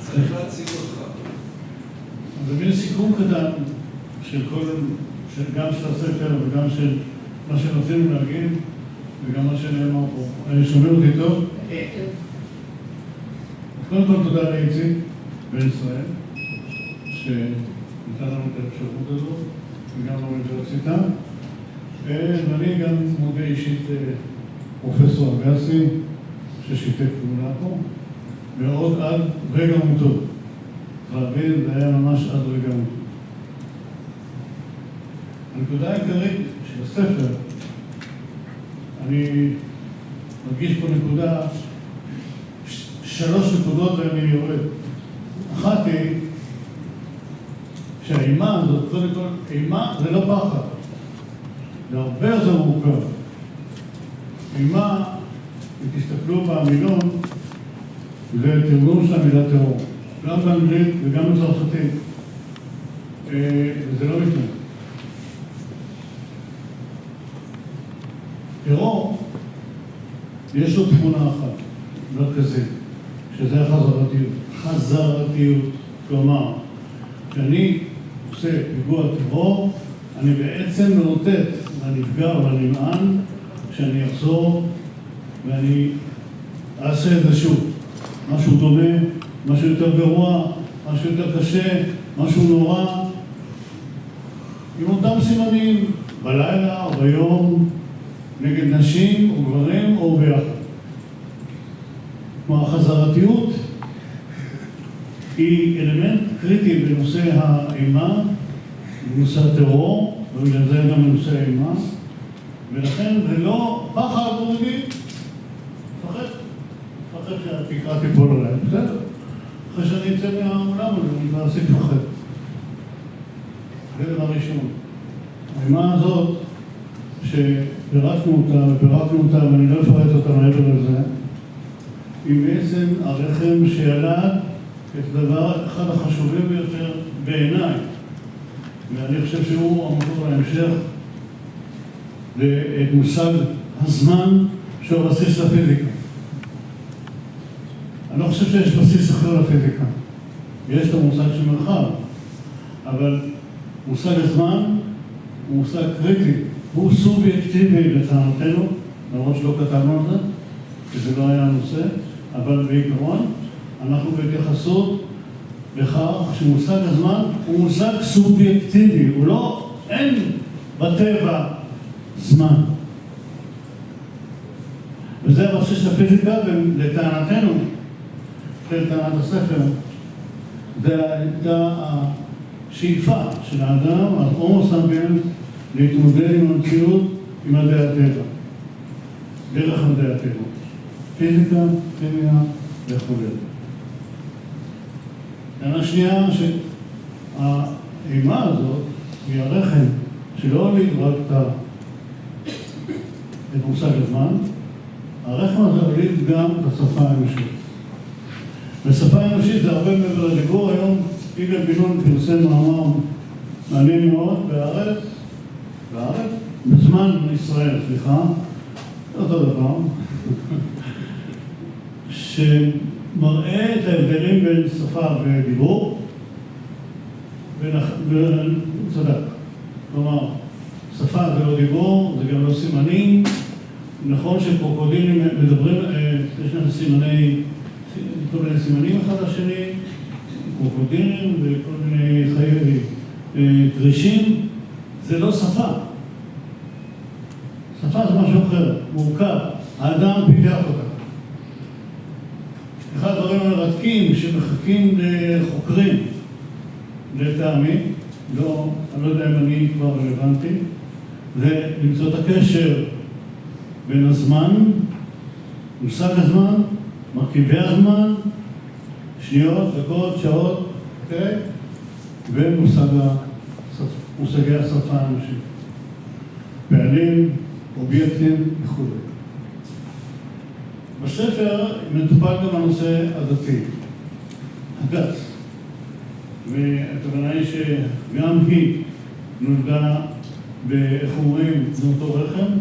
צריך להציג אותך. זה מין סיכום קטן גם של הספר וגם של מה שרצינו להגיד וגם מה שנאמר פה. אני שומע אותי טוב? קודם כל תודה לאיציק בן ישראל שנתן לנו את האפשרות הזאת וגם לאוניברסיטה. ואני גם מודה אישית פרופסור אגסי, ששיתף פעולה פה, ועוד עד רגע מותו. להבין, זה היה ממש עד רגע מותו. הנקודה העיקרית של הספר, אני מרגיש פה נקודה, 3 נקודות ואני יורד. אחת היא שהאימה הזאת, קודם כל, אימה זה לא פחד, זה הרבה יותר מורכב. אימה, אם תסתכלו במילון, זה תרגום של המילה טרור, גם באנגלית וגם בצרפתית, וזה לא משנה. טרור, יש לו תמונה אחת, מרכזית, שזה החזרתיות. חזרתיות, כלומר, כשאני עושה פיגוע טרור, אני בעצם מאותת לנפגע ולנמען שאני אחזור ואני אעשה את זה שוב. משהו דומה, משהו יותר גרוע, משהו יותר קשה, משהו נורא, עם אותם סימנים, בלילה או ביום, נגד נשים או גברים או ביחד. כלומר, החזרתיות היא אלמנט קריטי בנושא האימה, בנושא הטרור, ובגלל זה גם בנושא האימה, ולכן זה לא פחד מורגי, פחד שהתקרה תיפול עליי, בסדר. אחרי שאני אצא מהעולם הזה, אני כבר עשיתי פחד. זה דבר ראשון. האימה הזאת, שפירקנו אותה, ואני לא אפרט אותה מעבר לזה, היא בעצם הרחם שילד את הדבר אחד החשובים ביותר בעיניי, ואני חושב שהוא המקור להמשך, את מושג הזמן שהוא בסיס לפיזיקה. אני לא חושב שיש בסיס אחר לפיזיקה. יש את המושג של מרחב, אבל מושג הזמן הוא מושג קריטי, הוא סובייקטיבי לטענתנו, למרות שלא כתבנו על זה, כי זה לא היה הנושא, אבל בעיקרון אנחנו בהתייחסות לכך שמושג הזמן הוא מושג סובייקטיבי, הוא לא, אין בטבע זמן. וזה הבסיס של הפיזיקה, ולטענתנו, לטענת הספר, זה הייתה השאיפה של האדם, ההומו ספיאנס, להתמודד עם המציאות, עם מדעי הטבע, דרך מדעי הטבע, פיזיקה, כימיה וכו'. טענה שנייה שהאימה הזאת היא הרחם שלא הוליד רק את מושג הזמן, הרחם הזה הוליד גם את השפה האנושית. ושפה האנושית זה הרבה מעבר לדיבור. היום יגאל בן-נון פרסם מאמר מעניין מאוד בארץ, בזמן ישראל, אותו דבר, שמראה את ההבדלים בין שפה ודיבור, וצדק. כלומר, שפה זה לא דיבור, זה גם לא סימנים. נכון שקרוקודילים מדברים, יש להם כל מיני סימנים אחד לשני, קרוקודילים וכל מיני חיי קרישים, זה לא שפה. שפה זה משהו אחר, מורכב, האדם פיתח אותה. אחד הדברים המרתקים שמחכים לחוקרים, לטעמי, אני לא יודע אם אני כבר רלוונטי, זה למצוא את הקשר בין הזמן, מושג הזמן, מרכיבי הזמן, שניות, דקות, שעות, אוקיי? ומושגי השפה האנושית. פעלים, אובייקטים וכו'. בספר מטופל גם הנושא הדתי, הדת. והכוונה היא שגם היא נולדה באיך אומרים, מאותו רחם,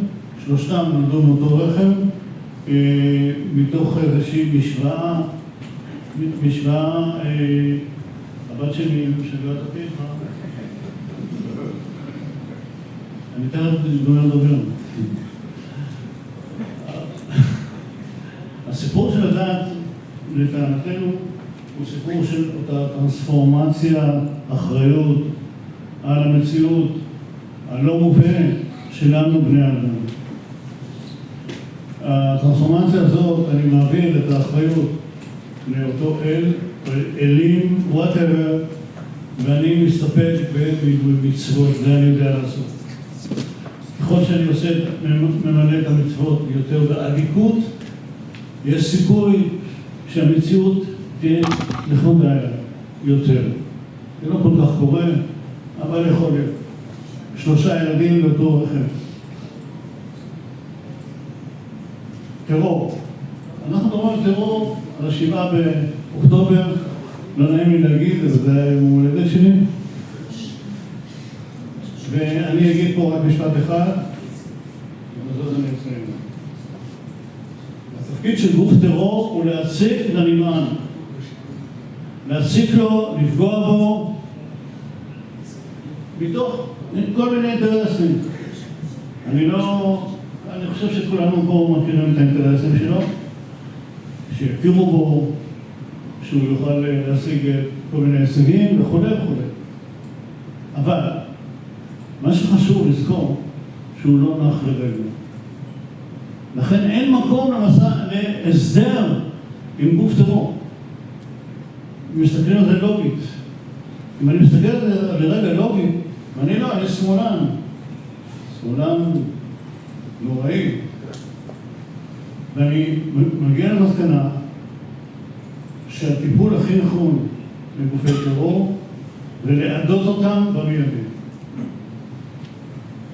שלושתם נולדו מאותו רחם, מתוך איזושהי משוואה, הבת שלי משגעת אותי, אני תכף גומר לדבר. הסיפור של הדת, לטענתנו, הוא סיפור של אותה טרנספורמציה, אחריות על המציאות הלא מובנת שלנו בני אדם. הטרנספורמציה הזאת, אני מעביר את האחריות לאותו אל, אלים, whatever, ואני מסתפק במצוות, זה אני יודע לעשות. ככל שאני ממלא את המצוות יותר באדיקות, יש סיכוי שהמציאות תהיה נכונה יותר. זה לא כל כך קורה, אבל יכול להיות. 3 ילדים לאותו רכב. טרור. אנחנו מדברים על טרור על 7 באוקטובר, לא נעים לי להגיד, זה יום הולדת שלי. ואני אגיד פה רק משפט אחד, ובזאת אני אסיים. התפקיד של גוף טרור הוא להציק לנמען. להציק לו, לפגוע בו, מתוך כל מיני אינטרסים. אני חושב שכולנו פה מכירים את האינטרסים שלו, שיכירו בו, שהוא יוכל להשיג כל מיני הישגים וכו' וכו'. אבל מה שחשוב לזכור, שהוא לא נח לרגע. לכן אין מקום להסדר עם גוף טרור. אם מסתכלים על זה לוגית. אם אני מסתכל על זה לרגע לוגית, אני לא, אני שמאלן. שמאלן נוראי. ואני מגיע למסקנה שהטיפול הכי נכון לגופי טרור זה לעדות אותם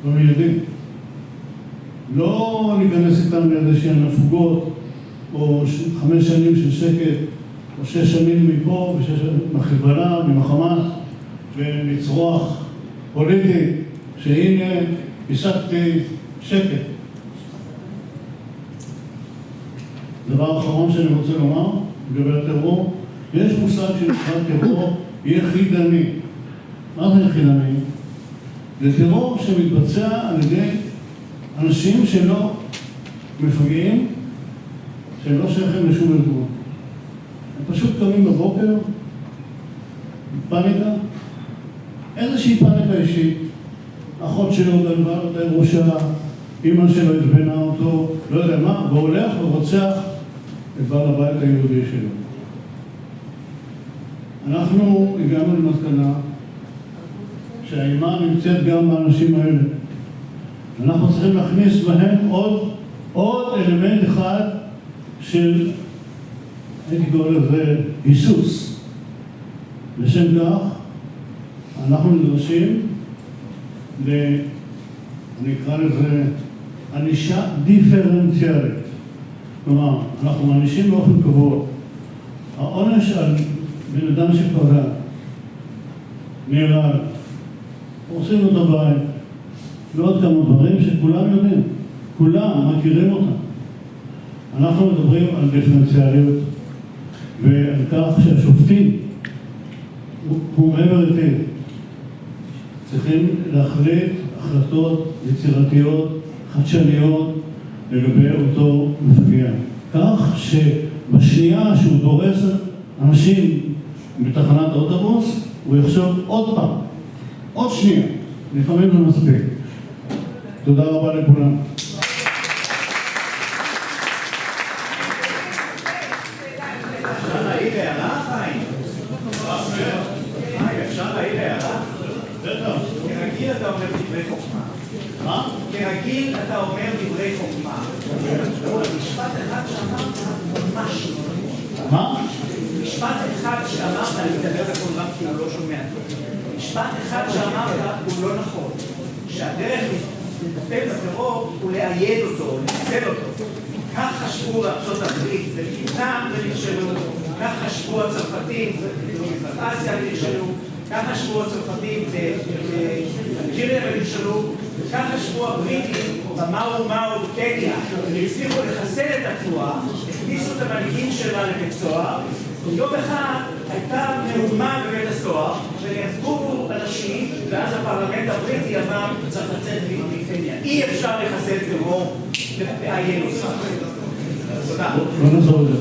במיידי. לא להיכנס איתם לאיזשהן הפוגות או 5 שנים של שקט או 6 שנים מפה ו6 שנים מהחיזבאללה, מהחמאס ולצרוח פוליטי שהנה השגתי שקט. דבר אחרון שאני רוצה לומר לגבי הטרור, יש מושג שנקרא טרור יחידני. מה זה יחידני? זה טרור שמתבצע על ידי אנשים שלא מפגעים, שהם לא שייכים לשום ארגון. הם פשוט קמים בבוקר, פאניקה, איזושהי פאניקה אישית. אחות שלו גנבה לו את הירושה, אמא שלו התבנה אותו, לא יודע מה, והולך ורוצח את בעל הבית היהודי שלו. אנחנו הגענו למסקנה שהאימה נמצאת גם באנשים האלה. אנחנו צריכים להכניס בהם עוד אלמנט אחד של, הייתי קורא לזה, היסוס. לשם כך, אנחנו נדרשים אני אקרא לזה ענישה דיפרנציאלית. כלומר, אנחנו מענישים באופן קבוע. העונש על בן אדם שפגע, נהרג, עושים לו את הבית, ועוד כמה דברים שכולם יודעים, כולם מכירים אותם. אנחנו מדברים על דיפרנציאליות ועל כך שהשופטים הוא מעבר איתי. צריכים להחליט החלטות יצירתיות, חדשניות, לגבי אותו מפגע. כך שבשנייה שהוא דורס אנשים בתחנת האוטובוס, הוא יחשוב עוד פעם, עוד שנייה, לפעמים זה מספיק. תודה רבה לכולם. כרגיל אתה אומר דברי חוכמה. משפט אחד שאמרת ממש לא. מה? משפט אחד שאמרת, אני מדבר בכל רם כי הוא לא שומע. משפט אחד שאמרת הוא לא נכון. שהדרך לטפל בטרור הוא לאייד אותו, לנצל אותו. כך חשבו בארצות הברית, ובווייטנאם ונכשלו. כך חשבו הצרפתים, במזרח אסיה ונכשלו. כך חשבו הצרפתים באלג'יריה ונכשלו. וכך חשבו הבריטים במאו מאו בקניה, והצליחו לחסל את התנועה, הכניסו את המנהיגים שלה לבית סוהר, ויום אחד הייתה מהומה בבית הסוהר, ונהרגו אנשים, ואז הפרלמנט הבריטי אמר, צריך לצאת מקניה. אי אפשר לחסל טרור ולאיין אותו. תודה. לא נחזור לזה.